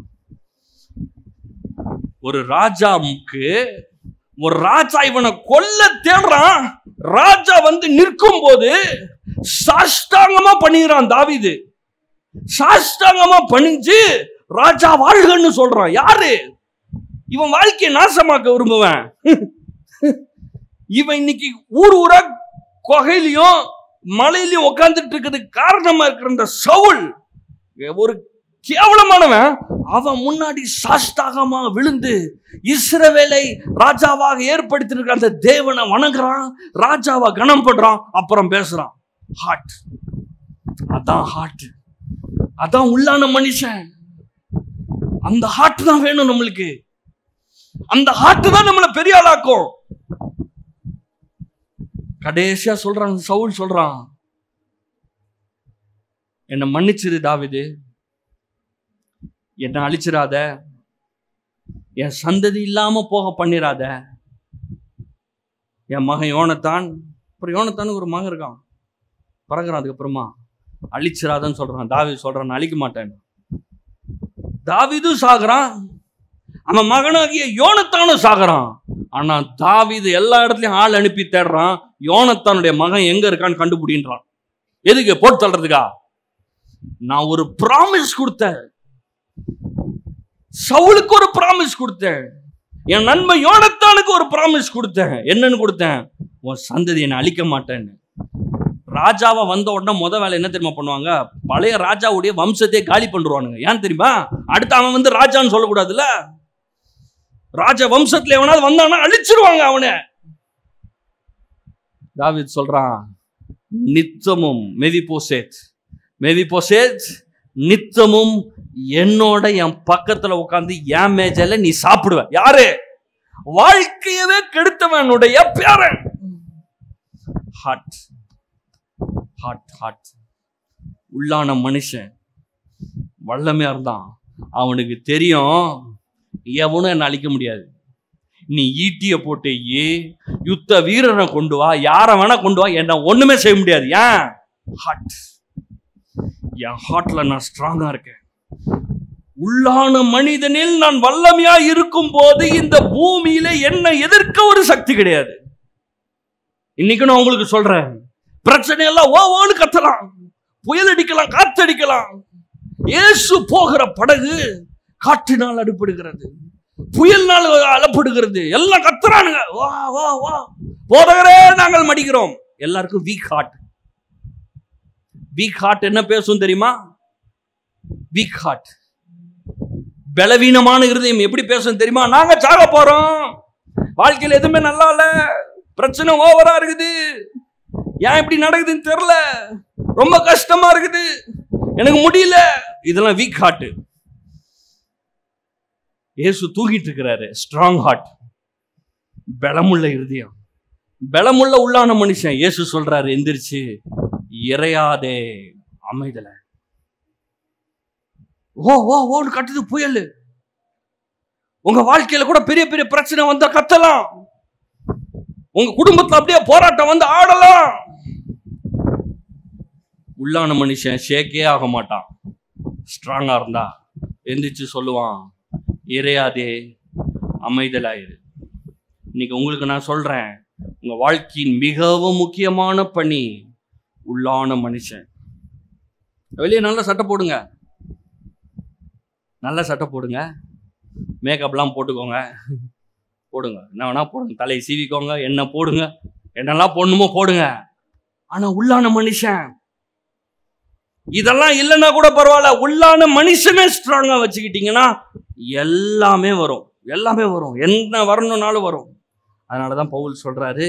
ஒரு ராஜாவுக்கு, ஒரு ராஜா இவனை கொல்ல தேடுறான். ராஜா வந்து நிற்கும் போது சாஷ்டாங்கமா பண்ணிடுறான் தாவீது. சாஷ்டாங்கமா பணிஞ்சு ராஜா வாழ்கன்னு சொல்றான். யாரு இவன்? வாழ்க்கையை நாசமாக்க விரும்புவேன். இவன் இன்னைக்கு ஊர் ஊரா கொகையிலையும் மலையிலையும் உட்கார்ந்துட்டு இருக்கிறதுக்கு காரணமா இருக்கிற இந்த சவுல் ஒரு கேவலமானவன். அவன் முன்னாடி சாஷ்டாகமா விழுந்து இஸ்ரவேலை ராஜாவாக ஏற்படுத்திருக்கிற அந்த தேவனை வணங்குறான், ராஜாவை கனம் பண்றான், அப்புறம் பேசுறான். ஹார்ட், அதான் ஹார்ட், அதான் உள்ளான மனுஷன். அந்த ஹார்ட் தான் வேணும் நம்மளுக்கு. அந்த ஹார்ட் தான் நம்மளை பெரிய ஆளாக்கும். கடைசியா சொல்றான் சவுல், சொல்றான், என்னை மன்னிச்சிரு தாவீது, என்னை அழிச்சிடாத, என் சந்ததி இல்லாம போக பண்ணிடாத. என் மகன் யோனத்தான், அப்புறம் யோனத்தானுக்கு ஒரு மகன் இருக்கான், பறகுறான். அதுக்கப்புறமா அழிச்சிடாதன்னு சொல்றான். தாவீது சொல்றான், அழிக்க மாட்டேன். தாவீதும் சாகுறான், அவன் மகனாகிய யோனத்தானும் சாகுறான். ஆனா தாவீது எல்லா இடத்துலயும் ஆள் அனுப்பி தேடுறான், யோனத்தானுடைய மகன் எங்க இருக்கான்னு கண்டுபிடின்றான். எதுக்கு? போட்டு தள்ளுறதுக்கா? நான் ஒரு பிராமிஸ் கொடுத்தேன், சவுலுக்கு ஒரு பிராமிஸ் கொடுத்தேன், என் நண்பன் யோனத்தானுக்கு ஒரு பிராமிஸ் கொடுத்தேன். என்னன்னு கொடுத்தேன்? உன் சந்ததி என்னை அழிக்க மாட்டேன்னு. ராஜாவா வந்த உடனே முத வேலை என்ன தெரியுமா பண்ணுவாங்க? பழைய ராஜாவுடைய வம்சத்தையே காலி பண்ணுவானுங்க. ஏன் தெரியுமா? அடுத்து அவன் வந்து ராஜான்னு சொல்லக்கூடாதுல்ல. ராஜ வம்சத்துல எவனாவது வந்தானா அழிச்சிருவாங்க அவனை. தாவீது சொல்றான், நித்தமும் மெவிபோசேத் நித்தமும் என்னோட என் பக்கத்துல உட்கார்ந்து என் மேஜையில நீ சாப்பிடுவ. யாரு? வாழ்க்கையவே கெடுத்தவனுடைய பேரன். ஹார்ட். உள்ளான மனுஷன் வல்லமையா இருந்தான். அவனுக்கு தெரியும், எவனும் என்ன அழிக்க முடியாது. நீ ஈட்டிய போட்டு யுத்த வீரனை கொண்டு வா, யாரை வேணா கொண்டு வா, என்ன ஒண்ணுமே செய்ய முடியாது. ஏன்? ஹார்ட். என் ஹார்ட்ல நான் ஸ்ட்ராங்கா இருக்கேன். உள்ளான மனிதனில் நான் வல்லமையா இருக்கும் போது இந்த பூமியில என்ன எதிர்க்க ஒரு சக்தி கிடையாது. இன்னைக்கு நான் உங்களுக்கு சொல்றேன், பிரச்சனை எல்லாம் ஓன்னு கத்தலாம், புயல் அடிக்கலாம், காத்தடிக்கலாம். இயேசு போகிற படகு காற்றினால் அடிபடுகிறது, புயல்னால் அலப்படுகிறது, எல்லாம் கத்துறானுங்க, வா வா வா போதகரே நாங்கள் மடிக்கிறோம். எல்லாருக்கும் வீக் ஹார்ட். வீக் ஹார்ட் என்ன பேசும் தெரியுமா? வீக் ஹார்ட், பலவீனமான இருதயம் எப்படி பேசும் தெரியுமா? நாங்க சாக போறோம், வாழ்க்கையில் எதுவுமே நல்லா இல்ல, பிரச்சனை ஓவரா இருக்குது, ஏன் இப்படி நடக்குதுன்னு தெரியல, ரொம்ப கஷ்டமா இருக்குது, எனக்கு முடியல. இதெல்லாம் வீக் ஹார்ட். இயேசு தூங்கிட்டு இருக்கிறாரு. ஸ்ட்ராங் ஹார்ட், பலமுள்ள இருதயம், பலமுள்ள உள்ளான மனுஷன். இயேசு சொல்றாரு, எந்திரிச்சு இறையாதே, அமைதல. ஓன்னு கட்டுது புயல். உங்க வாழ்க்கையில கூட பெரிய பெரிய பிரச்சனை வந்தா கத்தலாம், உங்க குடும்பத்துல அப்படியே போராட்டம் வந்து ஆடலாம். உள்ளான மனுஷன் ஷேக்கே ஆக மாட்டான். ஸ்ட்ராங்கா இருந்தா எந்திரிச்சு சொல்லுவான், இறையாதே, அமைதலாயிரு. இன்னைக்கு உங்களுக்கு நான் சொல்றேன், உங்க வாழ்க்கையின் மிகவும் முக்கியமான பணி உள்ளான மனுஷன். வெளியே நல்ல சட்டை போடுங்க, நல்ல சட்டை போடுங்க, மேக்கப்லாம் போட்டுக்கோங்க, போடுங்க, என்ன வேணா போடுங்க, தலையை சீவிக்கோங்க, என்ன போடுங்க, என்னெல்லாம் போடணுமோ போடுங்க. ஆனா உள்ளான மனுஷன் இதெல்லாம் இல்லைன்னா கூட பரவாயில்ல, உள்ளான மனுஷனே ஸ்ட்ராங்கா வச்சுக்கிட்டீங்கன்னா எல்லாமே வரும், எல்லாமே வரும், என்ன வரணும்னாலும் வரும். அதனாலதான் பவுல் சொல்றாரு,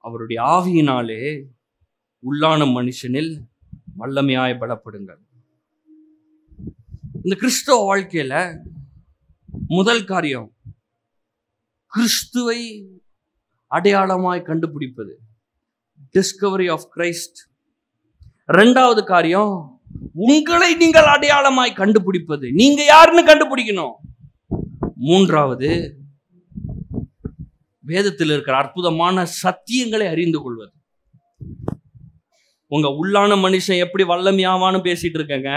அவருடைய ஆவியினாலே உள்ளான மனுஷனில் வல்லமையாய் பலப்படுங்கள். இந்த கிறிஸ்தவ வாழ்க்கையில முதல் காரியம் கிறிஸ்துவை அடையாளமாய் கண்டுபிடிப்பது, டிஸ்கவரி ஆஃப் கிரைஸ்ட். இரண்டாவது காரியம் உங்களை நீங்கள் அடையாளமாய் கண்டுபிடிப்பது, நீங்க யாருன்னு கண்டுபிடிக்கணும். மூன்றாவது வேதத்தில் இருக்கிற அற்புதமான சத்தியங்களை அறிந்து கொள்வது. உங்க உள்ளான மனுஷன் எப்படி வல்லமையாவான்னு பேசிட்டு இருக்கங்க.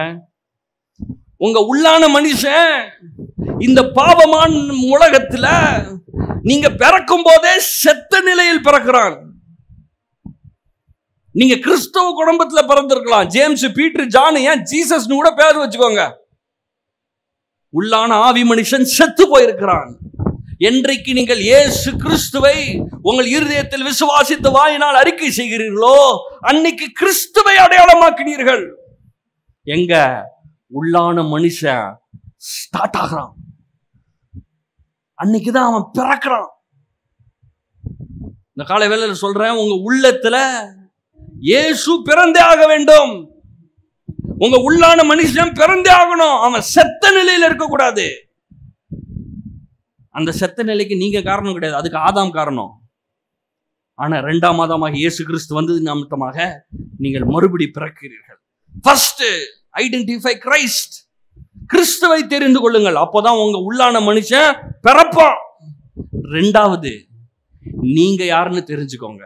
உங்க உள்ளான மனுஷன் இந்த பாவமான உலகத்துல நீங்க பிறக்கும் போதே செத்த நிலையில் பிறக்கிறான். நீங்க கிறிஸ்தவ குடும்பத்துல பிறந்திருக்கலாம், ஜேம்ஸ், பீட்டர், ஜான், ஏன் ஜீசஸ் கூட பேர் வச்சுக்கோங்க. உள்ளான ஆவி மனுஷன் செத்து போயிருக்கிறான். என்றைக்கு நீங்கள் இயேசு கிறிஸ்துவை உங்கள் இருதயத்தில் விசுவாசித்து வாயினால் அறிக்கை செய்கிறீர்களோ, அன்னைக்கு கிறிஸ்துவை அடையாளமாக்கினீர்கள். எங்க உள்ளான மனுஷன் ஸ்டார்ட் ஆகிறான், அன்னைக்குதான் அவன் பிறக்கிறான். இந்த காலை வேளையில சொல்றேன், உங்க உள்ளத்துல இயேசு பிறந்தே ஆக வேண்டும். உங்க உள்ளான மனுஷன் பிறந்தே ஆகணும். அவன் செத்த நிலையில இருக்க கூடாது. அந்த செத்த நிலைக்கு நீங்க காரணம் கிடையாது, அதுக்கு ஆதாம் காரணம். ஆனா இரண்டாம் ஆதாமாக இயேசு கிறிஸ்து வந்தது நிமித்தமாக நீங்கள் மறுபடி பிறக்கிறீர்கள். ஃபர்ஸ்ட் ஐடென்டிஃபை கிரைஸ்ட், கிறிஸ்துவை தெரிந்து கொள்ளுங்கள், அப்போதான் உங்க உள்ளான மனுஷன் பிறப்பான். ரெண்டாவது நீங்க யாருன்னு தெரிஞ்சுக்கோங்க.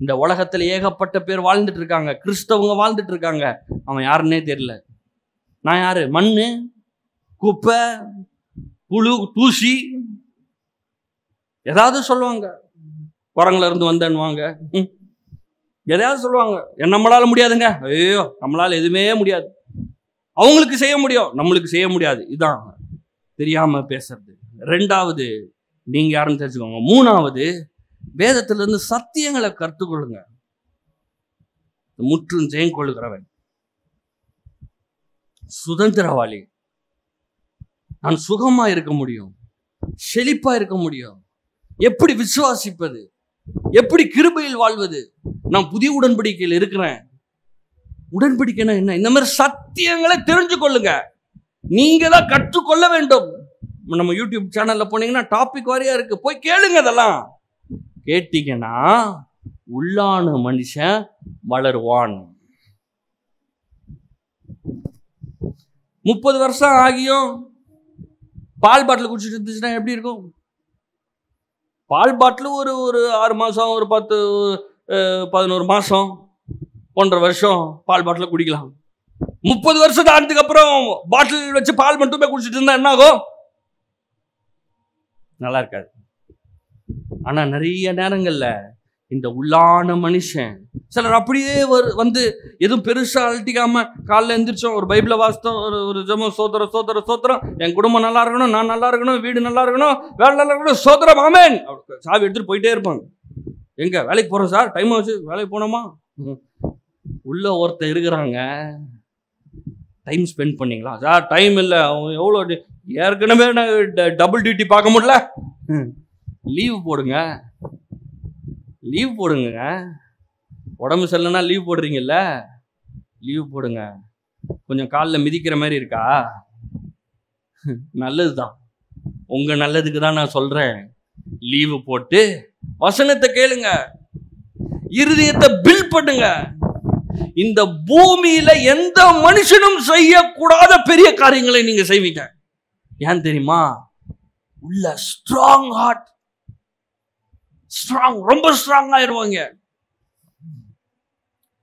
இந்த உலகத்துல ஏகப்பட்ட பேர் வாழ்ந்துட்டு இருக்காங்க, கிறிஸ்தவங்க வாழ்ந்துட்டு இருக்காங்க, அவன் யாருன்னே தெரியல. நான் யாரு? மண்ணு, குப்பை, புழு, தூசி, ஏதாவது சொல்லுவாங்க. குரங்குல இருந்து வந்தேன்னுவாங்க, எதையாவது சொல்லுவாங்க. நம்மளால முடியாதுங்க, ஐயோ நம்மளால எதுவுமே முடியாது. அவங்களுக்கு செய்ய முடியும், நம்மளுக்கு செய்ய முடியாது. இதான் தெரியாம பேசுறது. ரெண்டாவது நீங்க யாருன்னு தெரிஞ்சுக்கோங்க. மூணாவது வேதத்திலிருந்து சத்தியங்களை கற்றுக்கொள்ளுங்க. முற்றும் ஜெயம் கொள்ளுகிறவன் சுதந்திரவாளி. நான் சுகமா இருக்க முடியும், செழிப்பா இருக்க முடியும். எப்படி விசுவாசிப்பது, எப்படி கிருபையில் வாழ்வது? நான் புதிய உடன்படிக்கையில் இருக்கிறேன். உடன்படிக்கைனா என்ன? இந்த மாதிரி சத்தியங்களை தெரிஞ்சு கொள்ளுங்க. நீங்க தான் கற்றுக்கொள்ள வேண்டும். நம்ம யூடியூப் சேனல்ல போனீங்கன்னா டாபிக் வாரியா இருக்கு, போய் கேளுங்க. அதெல்லாம் கேட்டீங்கன்னா உள்ளான மனுஷன் வளருவான். 30 வருஷம் ஆகியும் பால் பாட்டில் குடிச்சிட்டு இருந்துச்சுன்னா எப்படி இருக்கும்? பால் பாட்டில் ஒரு 6 மாதம், ஒரு 10 11 மாதம், 1.5 வருஷம் பால் பாட்டில் குடிக்கலாம். 30 வருஷம் ஆனதுக்கு அப்புறம் பாட்டில் வச்சு பால் மட்டுமே குடிச்சிட்டு இருந்தா என்ன ஆகும்? நல்லா இருக்காது. ஆனா நிறைய நேரங்கள்ல இந்த உள்ளான மனுஷன் சிலர் அப்படியே வந்து எதுவும் பெருசா அழட்டிக்காம காலைல எந்திரிச்சோம், ஒரு பைபிளை வாசித்தோம், ஒரு ஜெபம், சோதரம் சோதரம் சோதரம், என் குடும்பம் நல்லா இருக்கணும், நான் நல்லா இருக்கணும், வீடு நல்லா இருக்கணும், வேலை நல்லா இருக்கணும், சோதரம் ஆமென், சாவி எடுத்துட்டு போயிட்டே இருப்பாங்க. எங்க வேலைக்கு போறோம் சார், டைம் ஆச்சு, வேலைக்கு போனோமா? உள்ள ஒருத்தர் இருக்கிறாங்க, டைம் ஸ்பெண்ட் பண்ணீங்களா சார்? டைம் இல்லை, எவ்வளோ ஏற்கனவே டபுள் டியூட்டி பார்க்க முடியல, லீவ் போடுங்க, லீவ் போடுங்க. உடம்பு சரியில்லைன்னா லீவ் போடுறீங்கல்ல, லீவ் போடுங்க. கொஞ்சம் காலில் மிதிக்கிற மாதிரி இருக்கா? நல்லதுதான், உங்க நல்லதுக்கு தான் நான் சொல்றேன். லீவு போட்டு வசனத்தை கேளுங்க, இருதயத்தை பில்ட் பண்ணுங்க. இந்த பூமியில எந்த மனுஷனும் செய்யக்கூடாத பெரிய காரியங்களை நீங்க செய்வீங்க. ஏன் தெரியுமா? உள்ள ஸ்ட்ராங் ஹார்ட், ஸ்ட்ராங், ரொம்ப ஸ்ட்ராங் ஆயிருவாங்க.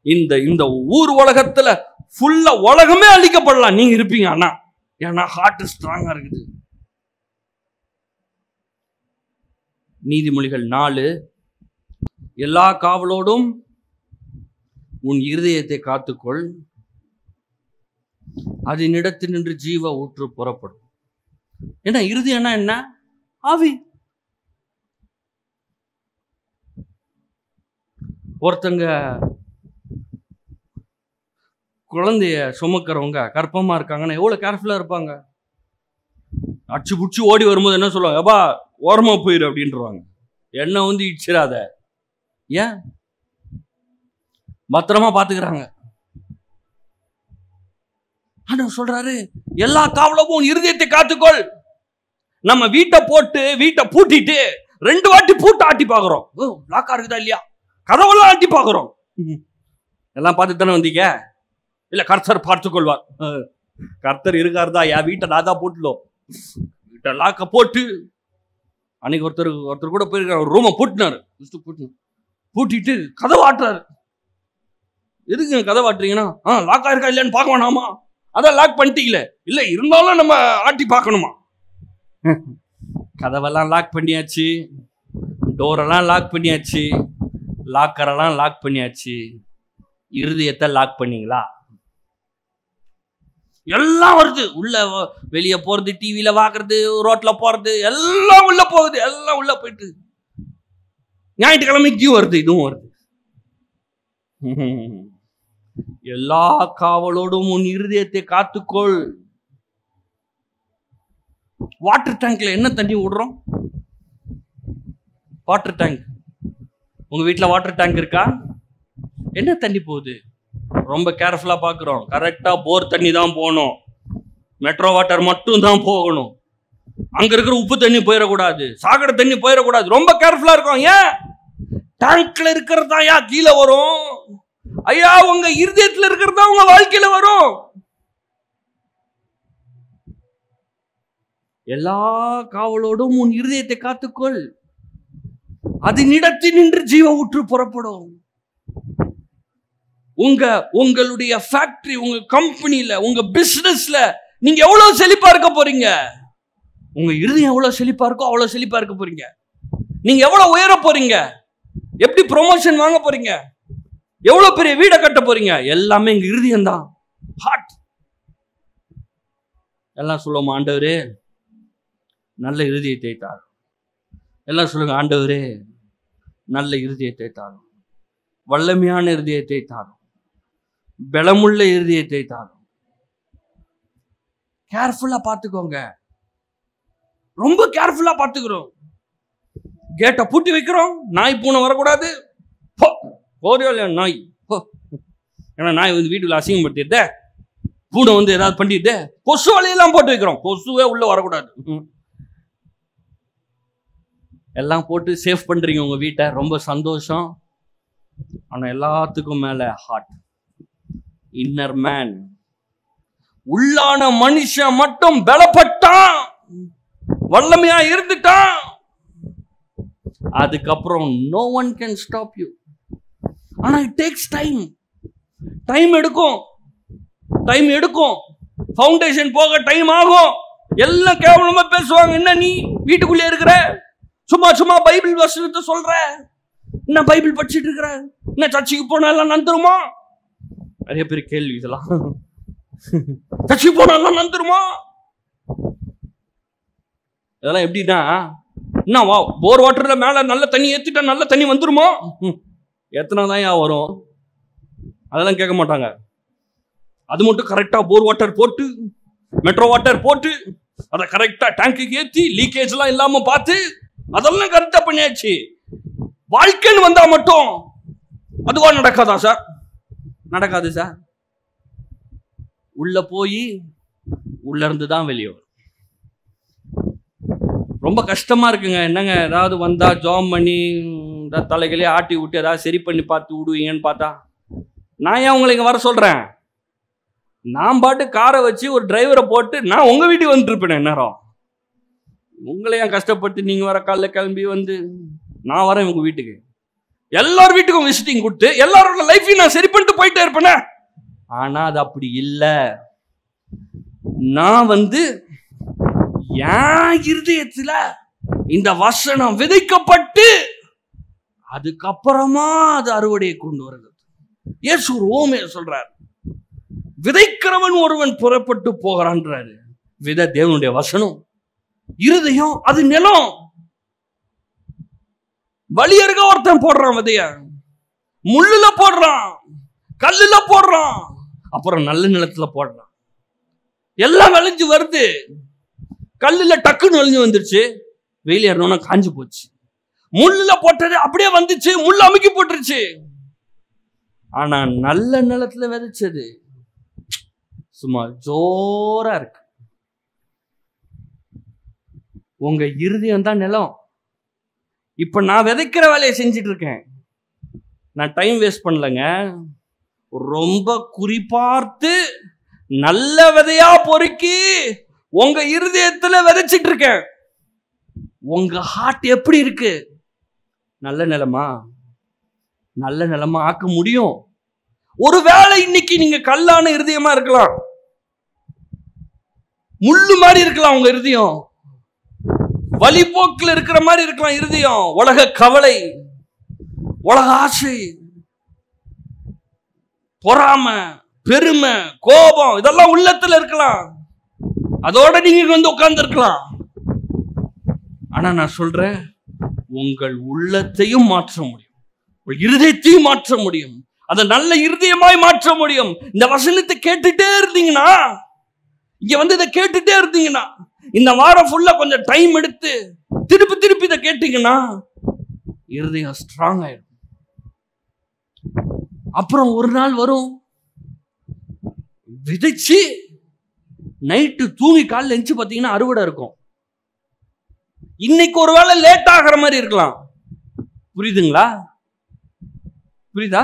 இந்த ஊர் உலகத்துல ஃபுல்லா உலகமே அழிக்கப்படலாம், நீங்க இருப்பீங்க. ஆனா ஏன்னா ஹார்ட் ஸ்ட்ராங்கா இருக்குது. நீதிமொழிகள் 4, எல்லா காவலோடும் உன் இருதயத்தை காத்துக்கொள், அதனிடத்தில் நின்று ஜீவ ஊற்று புறப்படும். ஏன்னா இருதயம்னா என்ன? ஆவி. ஒருத்தங்க குழந்தைய சுமக்கிறவங்க கர்ப்பமா இருக்காங்கன்னா எவ்வளவு கேர்ஃபுல்லா இருப்பாங்க. அச்சு புடிச்சு ஓடி வரும்போது என்ன சொல்லுவாங்க? எப்பா ஓரமா போயிரு அப்படின்றாங்க. என்ன வந்து இச்சிராத. ஏன்? பத்திரமா பாத்துக்கிறாங்க. ஆண்டவர் சொல்றாரு, எல்லா காவலமும் இருதயத்தை காத்துக்கொள். நம்ம வீட்டை பூட்டிட்டு 2 வாட்டி பூட்டை ஆட்டி பாக்குறோம். லாக்கா இருக்குதா இல்லையா, கதவெல்லாம் ஆட்டி பாக்குறோம். எல்லாம் பார்த்து தானே வந்தீங்க? இல்ல, கர்த்தர் பார்த்துக் கொள்வார். கர்த்தர் இருக்காருதா, என் வீட்டை நான் தான் பூட்டலும். வீட்டை லாக்க போட்டு அன்னைக்கு ஒருத்தர் கூட போயிருக்காரு, ஒரு ரூமை பூட்டினாரு. பூட்டிட்டு கதவை ஆட்டுறாரு. எதுக்கு கதவை ஆட்டுறீங்கன்னா, லாக்கா இருக்கா இல்லையான்னு பார்க்க வேணாமா? அதான் லாக் பண்ணிட்டீங்களே. இல்ல, இருந்தாலும் நம்ம ஆட்டி பார்க்கணுமா? கதவெல்லாம் லாக் பண்ணியாச்சு, டோரெல்லாம் லாக் பண்ணியாச்சு, லாக்கரெல்லாம் லாக் பண்ணியாச்சு. இருதயத்தை லாக் பண்ணீங்களா? எல்லாம் வருது உள்ள, வெளியே போறது, டிவியில பாக்குறது, ரோட்ல போறது, எல்லாம் உள்ள போகுது, எல்லாம் உள்ள போயிட்டு ஞாயிற்றுக்கிழமைக்கு வருது, இதுவும் வருது. எல்லா காவலோடும் உன் இருதயத்தை காத்துக்கொள். வாட்டர் டேங்க்ல என்ன தண்ணி விடுறோம்? Water tank. உங்க வீட்டுல வாட்டர் டேங்க் இருக்கா? என்ன தண்ணி போகுது? ரொம்ப கேர்ஃபுல்லா பாக்குறோம். கரெக்டா போர் தண்ணி தான் போகணும், மெட்ரோ வாட்டர் மட்டும் தான் போகணும். அங்க இருக்கிற உப்பு தண்ணி போயிடக்கூடாது, சாக்கடை தண்ணி போயிடக்கூடாது. ரொம்ப கேர்ஃபுல்லா இருக்கும். ஏன்? டேங்க்ல இருக்கிறதா கீழே வரும். ஐயா, உங்க இருதயத்துல இருக்கிறதா உங்க வாழ்க்கையில வரும். எல்லா காவலோடும் உன் இருதயத்தை காத்துக்கொள், அதனிடத்தில் நின்று ஜீவ ஊற்று புறப்படும். உங்களுடைய ஃபேக்டரி, உங்க கம்பெனில, உங்க பிசினஸ்ல நீங்க எவ்வளவு செழிப்பா இருக்க போறீங்க? உங்க இருதயம் எவ்வளவு செழிப்பா இருக்கோ அவ்வளவு செழிப்பா இருக்க போறீங்க. நீங்க எவ்வளவு உயர போறீங்க, எப்படி ப்ரொமோஷன் வாங்க போறீங்க, எவ்வளவு பெரிய வீடை கட்ட போறீங்க, எல்லாமே எங்க இருதயம் தான். ஹார்ட். எல்லாம் சொல்லுவோம், ஆண்டவரே நல்ல இருதயத்தை தாரும். எல்லாம் சொல்லுங்க, ஆண்டவரே நல்ல இருதயத்தை தாரும், வல்லமையான இருதயத்தை தாரும், பலமுள்ள இருதயத்தை தாரும். கேர்ஃபுல்லா பாத்துக்கோங்க, ரொம்ப கேர்ஃபுல்லா பாத்துக்கிறோம். கேட்டை பூட்டி வைக்கிறோம், நாய் பூனை வரக்கூடாது. நாய், ஏன்னா நாய் வந்து வீட்டுல அசிங்கப்படுத்திடுத, பூனை வந்து ஏதாவது பண்ணிட்டு கொசு வலையெல்லாம் போட்டு வைக்கிறோம், கொசுவே உள்ள வரக்கூடாது. எல்லாம் போட்டு சேஃப் பண்றீங்க உங்க வீட்டை, ரொம்ப சந்தோஷம். ஆனா எல்லாத்துக்கும் மேல ஹார்ட், இன்னர் மேன். உள்ளான மனுஷன் மட்டும் பலப்பட்டான், வல்லமையா இருந்துட்டான், அதுக்கப்புறம் no one can stop you. ஆனா it takes time. டைம் எடுக்கும், டைம் எடுக்கும். ஃபவுண்டேஷன் போக டைம் ஆகும். எல்லாம் கேவலமா பேசுவாங்க. என்ன நீ வீட்டுக்குள்ளே இருக்கிற, சும்மா சும்மா பைபிள் வசனத்தை சொல்ற, என்ன பைபிள் படிச்சுட்டு இருக்கிற, என்ன சர்ச்சுக்கு போனா எல்லாம் நந்துருமா? நிறைய பேர் கேள்வி இதெல்லாம். சர்ச்சுக்கு போனா எல்லாம் நந்துருமா? இதெல்லாம் எப்படின்னா, என்ன வா போர் வாட்டர்ல மேல நல்ல தண்ணி ஏத்திட்டா நல்ல தண்ணி வந்துருமா? எத்தனை தான் வரும்? அதெல்லாம் கேட்க மாட்டாங்க. அது மட்டும் கரெக்டா போர் வாட்டர் போட்டு, மெட்ரோ வாட்டர் போட்டு, அதை கரெக்டா டேங்குக்கு ஏத்தி லீக்கேஜ் எல்லாம் இல்லாம பார்த்து அதெல்லாம் கரெக்டா பண்ணியாச்சு. வாழ்க்கைன்னு வந்தா மட்டும் அதுவா நடக்காதா சார்? நடக்காது சார். உள்ள போய் உள்ள இருந்து தான் வெளியே வரும். ரொம்ப கஷ்டமா இருக்குங்க. என்னங்க ஏதாவது வந்தா ஜாம் பண்ணி தலைகளே ஆட்டி விட்டு ஏதாவது சரி பண்ணி பார்த்து விடுவீங்கன்னு பார்த்தா, நான் ஏன் உங்களை இங்க வர சொல்றேன்? நான் பாட்டு காரை வச்சு ஒரு டிரைவரை போட்டு நான் உங்க வீட்டுக்கு வந்துட்டு இருப்பேன். நேரம் உங்களை ஏன் கஷ்டப்பட்டு நீங்க வர காலைல கிளம்பி வந்து நான் வரேன் உங்க வீட்டுக்கு. எல்லார் வீட்டுக்கும் விசிட்டிங் கொடுத்து எல்லாரோட லைஃபையும் நான் சரி பண்ணிட்டு போயிட்டே இருப்பேன். ஆனா அது அப்படி இல்லை. நான் என் இருதயத்துல இந்த வசனம் விதைக்கப்பட்டு அதுக்கப்புறமா அது அறுவடையை கொண்டு வருகிறது. இயேசு ஒரு ஓமையை சொல்றார். விதைக்கிறவன் ஒருவன் புறப்பட்டு போகிறான்றாரு. விதை தேவனுடைய வசனம், இருதயம் அது நிலம். வழியருக ஒருத்தன் போடுறான் விதைய, முள்ளுல போடுறான், கல்லுல போடுறான், அப்புறம் நல்ல நிலத்துல போடுறான். எல்லாம் விளைஞ்சு வருது. கல்லுல டக்குன்னு விளைஞ்சு வந்துருச்சு, வெயில் ஏறணும்னா காஞ்சு போச்சு. முள்ளுல போட்டது அப்படியே வந்துச்சு, முள்ளு அமுக்கி போட்டுருச்சு. ஆனா நல்ல நிலத்துல விதைச்சது சும்மா ஜோரா இருக்கு. உங்க இருதயம் தான் நிலம். இப்ப நான் விதைக்கிற வேலையை செஞ்சிட்டு இருக்கேன். நான் டைம் வேஸ்ட் பண்ணலங்க. ரொம்ப குறிப்பார்த்து நல்ல விதையா பொறுக்கி உங்க இருதயத்துல விதைச்சிட்டு இருக்கேன். உங்க ஹார்ட் எப்படி இருக்கு? நல்ல நிலமா? நல்ல நிலமா ஆக்க முடியும். ஒருவேளை இன்னைக்கு நீங்க கல்லான இருதயமா இருக்கலாம், முள்ளு மாதிரி இருக்கலாம் உங்க இருதயம், வழிபோக்கில் இருக்கிற மாதிரி இருக்கலாம் இருதயம். உலக கவலை, உலக ஆசை, பொறாமை, பெருமை, கோபம் இதெல்லாம் உள்ளத்துல இருக்கலாம். அதோட நீங்க உட்கார்ந்து இருக்கலாம். ஆனா நான் சொல்றேன், உங்கள் உள்ளத்தையும் மாற்ற முடியும், உங்கள் இருதயத்தையும் மாற்ற முடியும், அதை நல்ல இருதயமாய் மாற்ற முடியும். இந்த வசனத்தை கேட்டுட்டே இருந்தீங்கன்னா, இங்க இதை கேட்டுட்டே இருந்தீங்கன்னா, இந்த வாரம் ஃபுல்லா கொஞ்சம் டைம் எடுத்து திருப்பி திருப்பி இதை கேட்டீங்கன்னா இருதயம் ஸ்ட்ராங் ஆயிடும். அப்புறம் ஒரு நாள் வரும், விதைச்சு நைட்டு தூங்கி காலைல எந்திச்சு பார்த்தீங்கன்னா அறுவடை இருக்கும். இன்னைக்கு ஒருவேளை லேட் ஆகிற மாதிரி இருக்கலாம். புரியுதுங்களா? புரியுதா?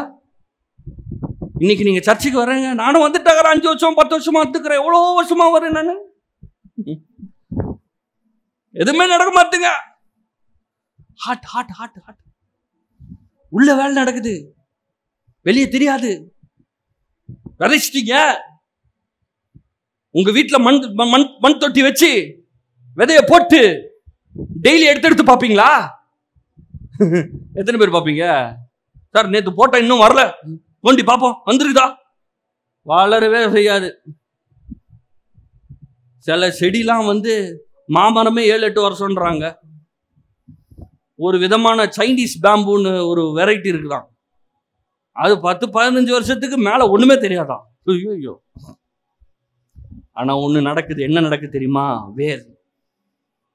இன்னைக்கு நீங்க சர்ச்சுக்கு வர்றீங்க, நானும் வந்துட்டு 5 வருஷம் 10 வருஷமா வந்துக்கிறேன், எவ்வளவு வருஷமா வரேன் நானு, எதுவுமே நடக்க மாட்டுங்க. ஹாட் ஹாட் ஹாட் ஹாட் உள்ள வேலை நடக்குது, வெளியே தெரியாது. விதைச்சிட்டீங்க, உங்க வீட்டுல மண் தொட்டி வச்சு விதைய போட்டு டெய்லி எடுத்து பாப்பீங்களா? எத்தனை பேர் பாப்பீங்க? சார் நேத்து போட்டா இன்னும் வரல, தோண்டி பாப்போம் வந்துருக்குதா? வளரவே செய்யாது. சில செடிலாம் மாமரமே 7-8 வருஷம்ன்றாங்க. ஒரு விதமான சைனீஸ் பேம்புன்னு ஒரு வெரைட்டி இருக்குதான், அது 10-15 வருஷத்துக்கு மேல ஒண்ணுமே தெரியாதான். ஐயோ. ஆனா ஒண்ணு நடக்குது. என்ன நடக்குது தெரியுமா? வேர்,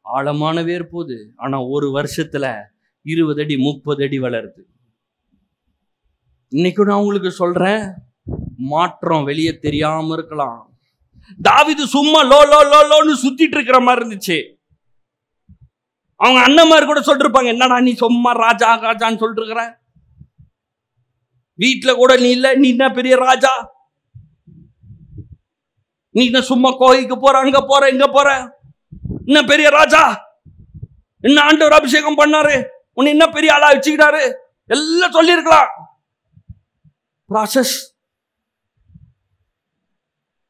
ஆழமான வேர் போகுது. ஆனா ஒரு வருஷத்துல 20 அடி 30 அடி வளருது. இன்னைக்கு நான் உங்களுக்கு சொல்றேன், மாற்றம் வெளியே தெரியாம இருக்கலாம். தாவீது சும்மா லோ லோ லோ லோன்னு சுத்திட்டு இருக்கிற மாதிரி இருந்துச்சு. அவங்க அண்ணன் மாதிரி கூட சொல்லிட்டு இருப்பாங்க, என்னடா நீ சும்மா ராஜா ராஜான்னு சொல்லிட்டு இருக்கிற. வீட்டுல கூட நீ இல்ல, நீ என்ன பெரிய ராஜா? நீ என்ன சும்மா கோயிலுக்கு போற, அங்க போற, இங்க போற, என்ன பெரிய ராஜா? என்ன ஆண்டவர் அபிஷேகம் பண்ணாரு, உன்னை என்ன பெரிய ஆளா வச்சுக்கிட்டாரு, எல்லாம் சொல்லி இருக்கலாம். ப்ராசஸ்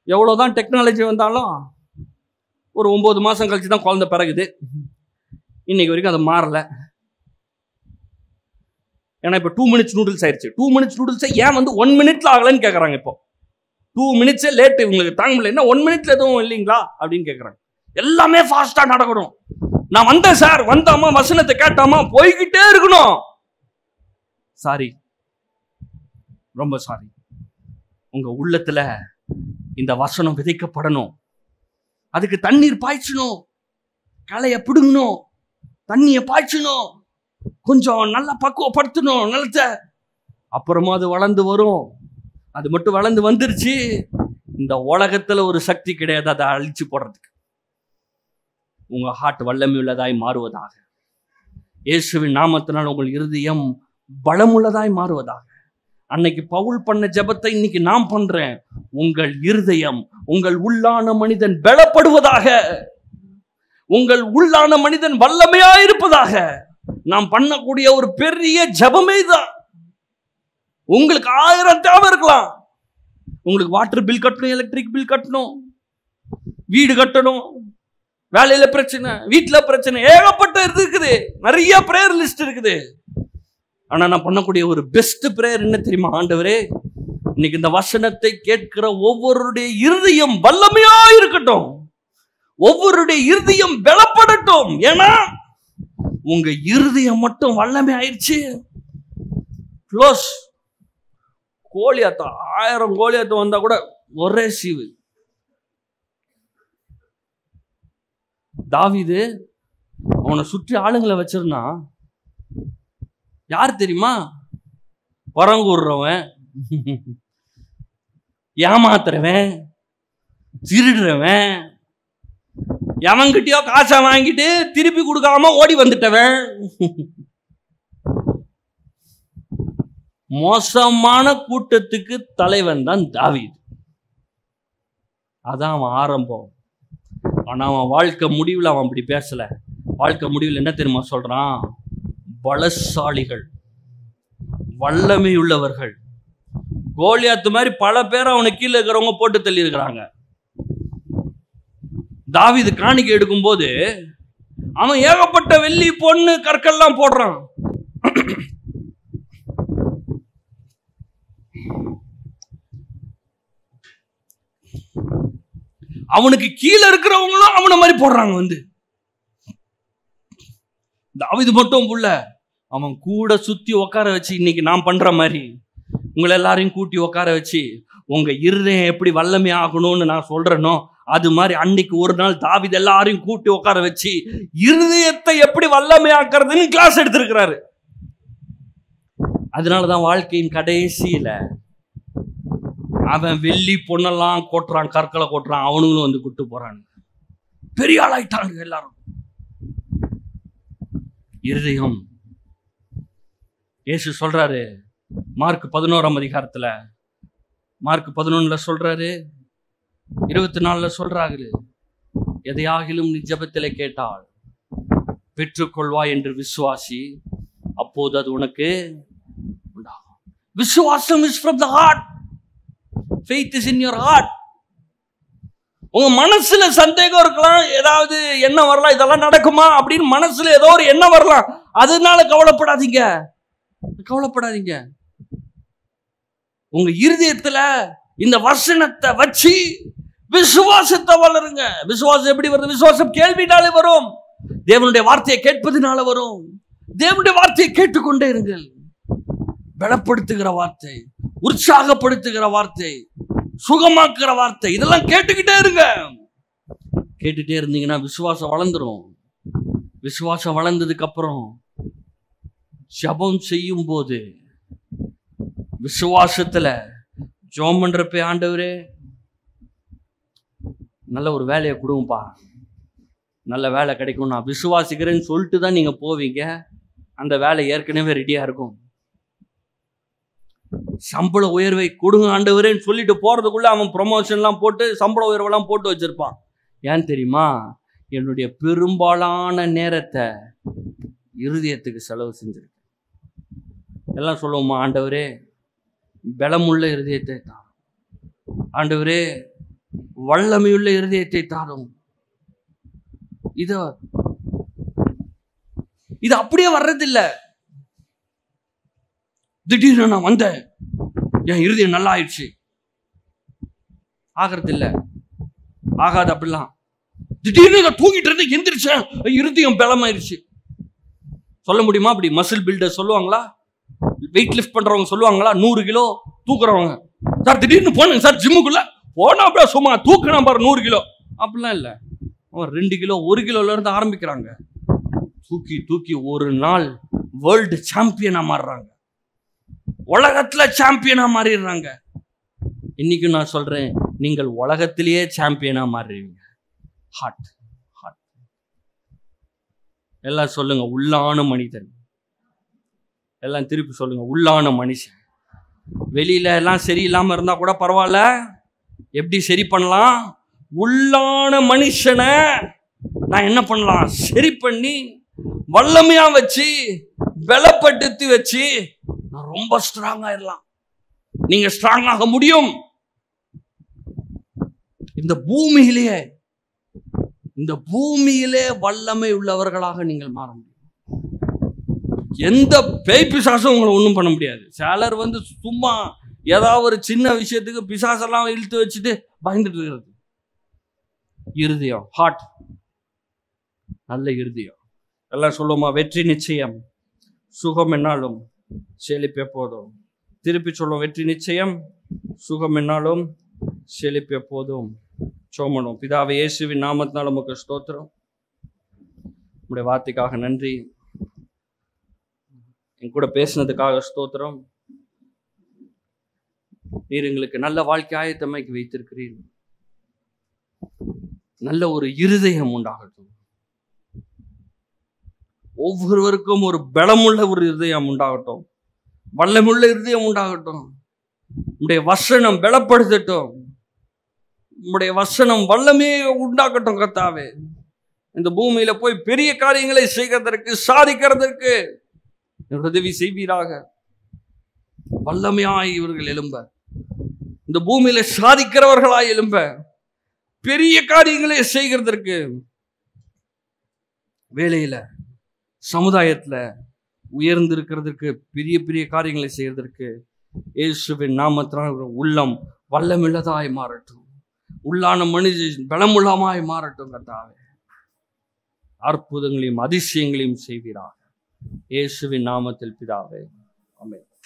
எவ்வளவுதான் டெக்னாலஜி வந்தாலும் ஒரு 9 மாசம் கழிச்சு தான் குழந்தை பிறகுது. இன்னைக்கு வரைக்கும் அது மாறல. ஏன்னா இப்போ 2 மினிட்ஸ் நூடுல்ஸ் ஆயிடுச்சு. 2 மினிட்ஸ் நூடுல்ஸை ஏன் 1 மினிட்ல ஆகலன்னு கேட்கறாங்க. இப்போ 2 மினிட்ஸே லேட்டு, உங்களுக்கு தாங்க முடியல, என்ன 1 மினிட்ல எதுவும் இல்லைங்களா அப்படின்னு கேட்கறாங்க. எல்லாமே ஃபாஸ்டா நடக்கணும். நான் வந்தேன் சார், வந்தாமா வசனத்தை கேட்டாமா போய்கிட்டே இருக்கணும். சாரி, ரொம்ப சாரி. உங்க உள்ளத்துல இந்த வசனம் விதைக்கப்படணும். அதுக்கு தண்ணீர் பாய்ச்சணும், களைய பிடுங்கணும், தண்ணிய பாய்ச்சணும், கொஞ்சம் நல்லா பக்குவப்படுத்தணும் நிலத்தை. அப்புறமா அது வளர்ந்து வரும். அது மட்டும் வளர்ந்து வந்துருச்சு, இந்த உலகத்துல ஒரு சக்தி கிடையாது அதை அழிச்சு போடுறதுக்கு. உங்க ஹார்ட் வல்லமை உள்ளதாய் மாறுவதாக. இயேசுவின் நாமத்தினால் உங்கள் இருதயம் பலமுள்ளதாய் மாறுவதாக. அன்னைக்கு பவுல் பண்ண ஜெபத்தை இன்னைக்கு நான் பண்றேன். உங்கள் இருதயம், உங்கள் உள்ளான மனிதன் பலப்படுவதாக, உங்கள் உள்ளான மனிதன் வல்லமையா இருப்பதாக. நாம் பண்ணக்கூடிய ஒரு பெரிய ஜெபமே தான். உங்களுக்கு 1000 தேவை இருக்கலாம். உங்களுக்கு வாட்டர் பில் கட்டணும், எலக்ட்ரிக் பில் கட்டணும், வீடு கட்டணும், வேலையில பிரச்சனை, வீட்டுல பிரச்சனை, ஏகப்பட்ட இருக்குது, நிறைய பிரேயர் லிஸ்ட் இருக்குது. ஆனா நான் பண்ணக்கூடிய ஒரு பெஸ்ட் பிரேயர் என்ன தெரியுமா? ஆண்டவரே, இன்னைக்கு இந்த வசனத்தை கேட்கிற ஒவ்வொருடைய இருதயம் வல்லமையா இருக்கட்டும், ஒவ்வொருடைய இருதயம் பலப்படட்டும். ஏன்னா உங்க இருதயம் மட்டும் வல்லமை ஆயிடுச்சு. க்ளோஸ். கோலியாத்தா 1000 கோலியாத்தம் வந்தா கூட ஒரே சீவு. தாவீது அவனை சுற்றி ஆளுங்களை வச்சிருந்தான். யார் தெரியுமா? வரங்கூடுறவன், ஏமாத்துறவன், திருடுறவன், எவன்கிட்டயோ காசை வாங்கிட்டு திருப்பி கொடுக்காம ஓடி வந்துட்டவன். மோசமான கூட்டத்துக்கு தலைவன் தான் தாவீது. அதான் அவன் ஆரம்பம். ஆனா அவன் வாழ்க்கை முடிவில் அவன் அப்படி பேசல. வாழ்க்கை முடிவில் என்ன தெரியுமா சொல்றான்? பலசாலிகள், வல்லமை உள்ளவர்கள். கோலியாத்து மாதிரி பல பேர் அவனுக்கு கீழே இருக்கிறவங்க போட்டு தள்ளி இருக்கிறாங்க. தாவீது காணிக்கை எடுக்கும் போது அவன் ஏகப்பட்ட வெள்ளி பொண்ணு கற்கள்லாம் போடுறான். அவனுக்கு கீழே இருக்கிறவங்களும் அவனை மாதிரி போடுறாங்க. தாவீது மட்டும் புள்ள, அவன் கூட சுத்தி உட்கார வச்சு, இன்னைக்கு நான் பண்ற மாதிரி உங்களை எல்லாரையும் கூட்டி உட்கார வச்சு உங்க இருதயம் எப்படி வல்லமை ஆகணும்னு நான் சொல்றேனோ, அது மாதிரி அன்னைக்கு ஒரு நாள் தாவீது எல்லாரையும் கூட்டி உட்கார வச்சு இருதயத்தை எப்படி வல்லமை ஆக்குறதுன்னு கிளாஸ் எடுத்திருக்கிறாரு. அதனாலதான் வாழ்க்கையின் கடைசியில அவன் வெள்ளி பொண்ணெல்லாம் கொட்டுறான், கற்களை கொட்டுறான், அவனுங்களும் வந்து கூட்டு போறான். பெரிய ஆளாயிட்டாங்க எல்லாரும். இருதயம். இயேசு சொல்றாரு மார்க் 11ஆம் அதிகாரத்துல, மார்க் 11 சொல்றாரு, 24 சொல்றாரு, எதையாகிலும் நீ ஜெபத்திலே கேட்டால் பெற்றுக்கொள்வாய் என்று விசுவாசி, அப்போது அது உனக்கு உண்டாகும். விசுவாசம் is from the heart. Faith is in your heart. உங்க மனசுல சந்தேகம் இருக்கலாம், ஏதாவது எண்ணம் வரலாம், இதெல்லாம் நடக்குமா அப்படின்னு மனசுல ஏதோ ஒரு எண்ணம் வரலாம். அதனால கவலைப்படாதீங்க, கவலைப்படாதீங்க. உங்க இருதயத்துல இந்த வசனத்தை வச்சு விசுவாசத்தை வளருங்க. விசுவாசம் எப்படி வருது? விசுவாசம் கேள்வினாலே வரும், தேவனுடைய வார்த்தையை கேட்பதினால வரும். தேவனுடைய வார்த்தையை கேட்டுக்கொண்டே இருங்கள். பலப்படுத்துகிற வார்த்தை, உற்சாகப்படுத்துகிற வார்த்தை, சுகமாக்குற வார்த்தை, இதெல்லாம் கேட்டுக்கிட்டே இருங்க. கேட்டுட்டே இருந்தீங்கன்னா விசுவாசம் வளர்ந்துரும். விசுவாசம் வளர்ந்ததுக்கு அப்புறம் ஜெபம் செய்யும் போது விசுவாசத்துல ஜெபம் பண்றப்ப, ஆண்டவரே நல்ல ஒரு வேலையை கொடுங்கப்பா, நல்ல வேலை கிடைக்கும், நான் விசுவாசிக்கிறேன்னு சொல்லிட்டு தான் நீங்க போவீங்க. அந்த வேலை ஏற்கனவே ரெடியா இருக்கும். சம்பள உயர்வை கொடுங்க ஆண்டவரேன்னு சொல்லிட்டு போறதுக்குள்ள அவன் ப்ரொமோஷன்லாம் போட்டு சம்பள உயர்வெல்லாம் போட்டு வச்சிருப்பான். ஏன் தெரியுமா? என்னுடைய பெரும்பாலான நேரத்தை இருதயத்துக்கு செலவு செஞ்சிருக்கேன். எல்லாம் சொல்லுவோமா, ஆண்டவரே பலமுள்ள இருதயத்தை தாரும், ஆண்டவரே வல்லமையுள்ள இருதயத்தை தாரும். இது அப்படியே வர்றதில்ல. திடீர்னு நான் வந்தேன், என் இருதயம் நல்லா ஆயிடுச்சு, ஆகிறது இல்ல, ஆகாது. அப்படிலாம் திடீர்னு நான் தூங்கிட்டு இருந்து எந்திரிச்சேன், இருதயம் பலமாயிருச்சு. சொல்ல முடியுமா? அப்படி மசில் பில்டர் சொல்லுவாங்களா? வெயிட் லிஃப்ட் பண்றவங்க சொல்லுவாங்களா? 100 கிலோ தூக்குறவங்க, சார் திடீர்னு போனேங்க சார் ஜிம்முக்குள்ள, போனா அப்படியே சும்மா தூக்கினா பாரு 100 கிலோ. அப்படிலாம் இல்லை. அவன் 2 கிலோ 1 கிலோல இருந்து ஆரம்பிக்கிறாங்க. தூக்கி தூக்கி ஒரு நாள் வேர்ல்டு சாம்பியனா மாறுறாங்க, உலகத்துல சாம்பியனா மாறிடுறாங்க. இன்னைக்கு நான் சொல்றேன், நீங்கள் உலகத்திலேயே சாம்பியனா மாறுவீங்க. Heart heart. எல்லாம் சொல்லுங்க, உள்ளான மனிதன். எல்லாம் திருப்பி சொல்லுங்க, உள்ளான மனுஷன். வெளியில எல்லாம் சரியில்லாம இருந்தா கூட பரவாயில்ல, எப்படி சரி பண்ணலாம்? உள்ளான மனுஷனை நான் என்ன பண்ணலாம்? சரி பண்ணி வல்லமையா வச்சு பலப்படுத்தி வச்சு நான் ரொம்ப ஸ்ட்ராங் ஆயிடலாம். நீங்க ஸ்ட்ராங் ஆக முடியும். இந்த பூமியிலே வல்லமை உள்ளவர்களாக நீங்கள் மாற முடியும். எந்த பேய் பிசாசும் உங்களை ஒன்றும் பண்ண முடியாது. சிலர் சும்மா ஏதாவது ஒரு சின்ன விஷயத்துக்கு பிசாசெல்லாம் இழுத்து வச்சுட்டு பயந்துட்டு இருக்கிறது. இருதயம், ஹார்ட், நல்ல இருதயம். எல்லாம் சொல்லுவோமா? வெற்றி நிச்சயம், சுகம் என்னாலும், செழிப்பு எப்போதும். திருப்பி சொல்லுவோம், வெற்றி நிச்சயம், சுகம் என்னாலும், செழிப்பு எப்போதும். சோமனும். பிதாவே, இயேசுவின் நாமத்தினால உமக்கு ஸ்தோத்திரம். உங்களுடைய வார்த்தைக்காக நன்றி, என் கூட பேசினதுக்காக ஸ்தோத்திரம். நீர் எங்களுக்கு நல்ல வாழ்க்கை ஆயத்தமாக்கி வைத்திருக்கிறீர். நல்ல ஒரு இருதயம் உண்டாகட்டும். ஒவ்வொருவருக்கும் ஒரு பலமுள்ள ஒரு இருதயம் உண்டாகட்டும், வல்லமுள்ள இருதயம் உண்டாகட்டும். உம்முடைய வசனம் பலப்படுத்தட்டும், உம்முடைய வசனம் வல்லமே உண்டாக்கட்டும். கர்த்தாவே, இந்த பூமியில போய் பெரிய காரியங்களை செய்வதற்கு, சாதிக்கிறதற்கு உதவி செய்வீராக. வல்லமையாய் இவர்கள் எழும்ப, இந்த பூமியில சாதிக்கிறவர்களாய் எழும்ப, பெரிய காரியங்களை செய்கிறதற்கு, வேலையில சமுதாயத்துல உயர்ந்திருக்கிறதுக்கு, பெரிய பெரிய காரியங்களை செய்யறதற்கு இயேசுவின் நாமத்தினால் உள்ளம் வல்லமுள்ளதாய் மாறட்டும். உள்ளான மனிதன் பலமுள்ளமாய் மாறட்டும். கர்த்தாவே, அற்புதங்களையும் அதிசயங்களையும் செய்வீராக. இயேசுவின் நாமத்தில் பிதாவே, ஆமென்.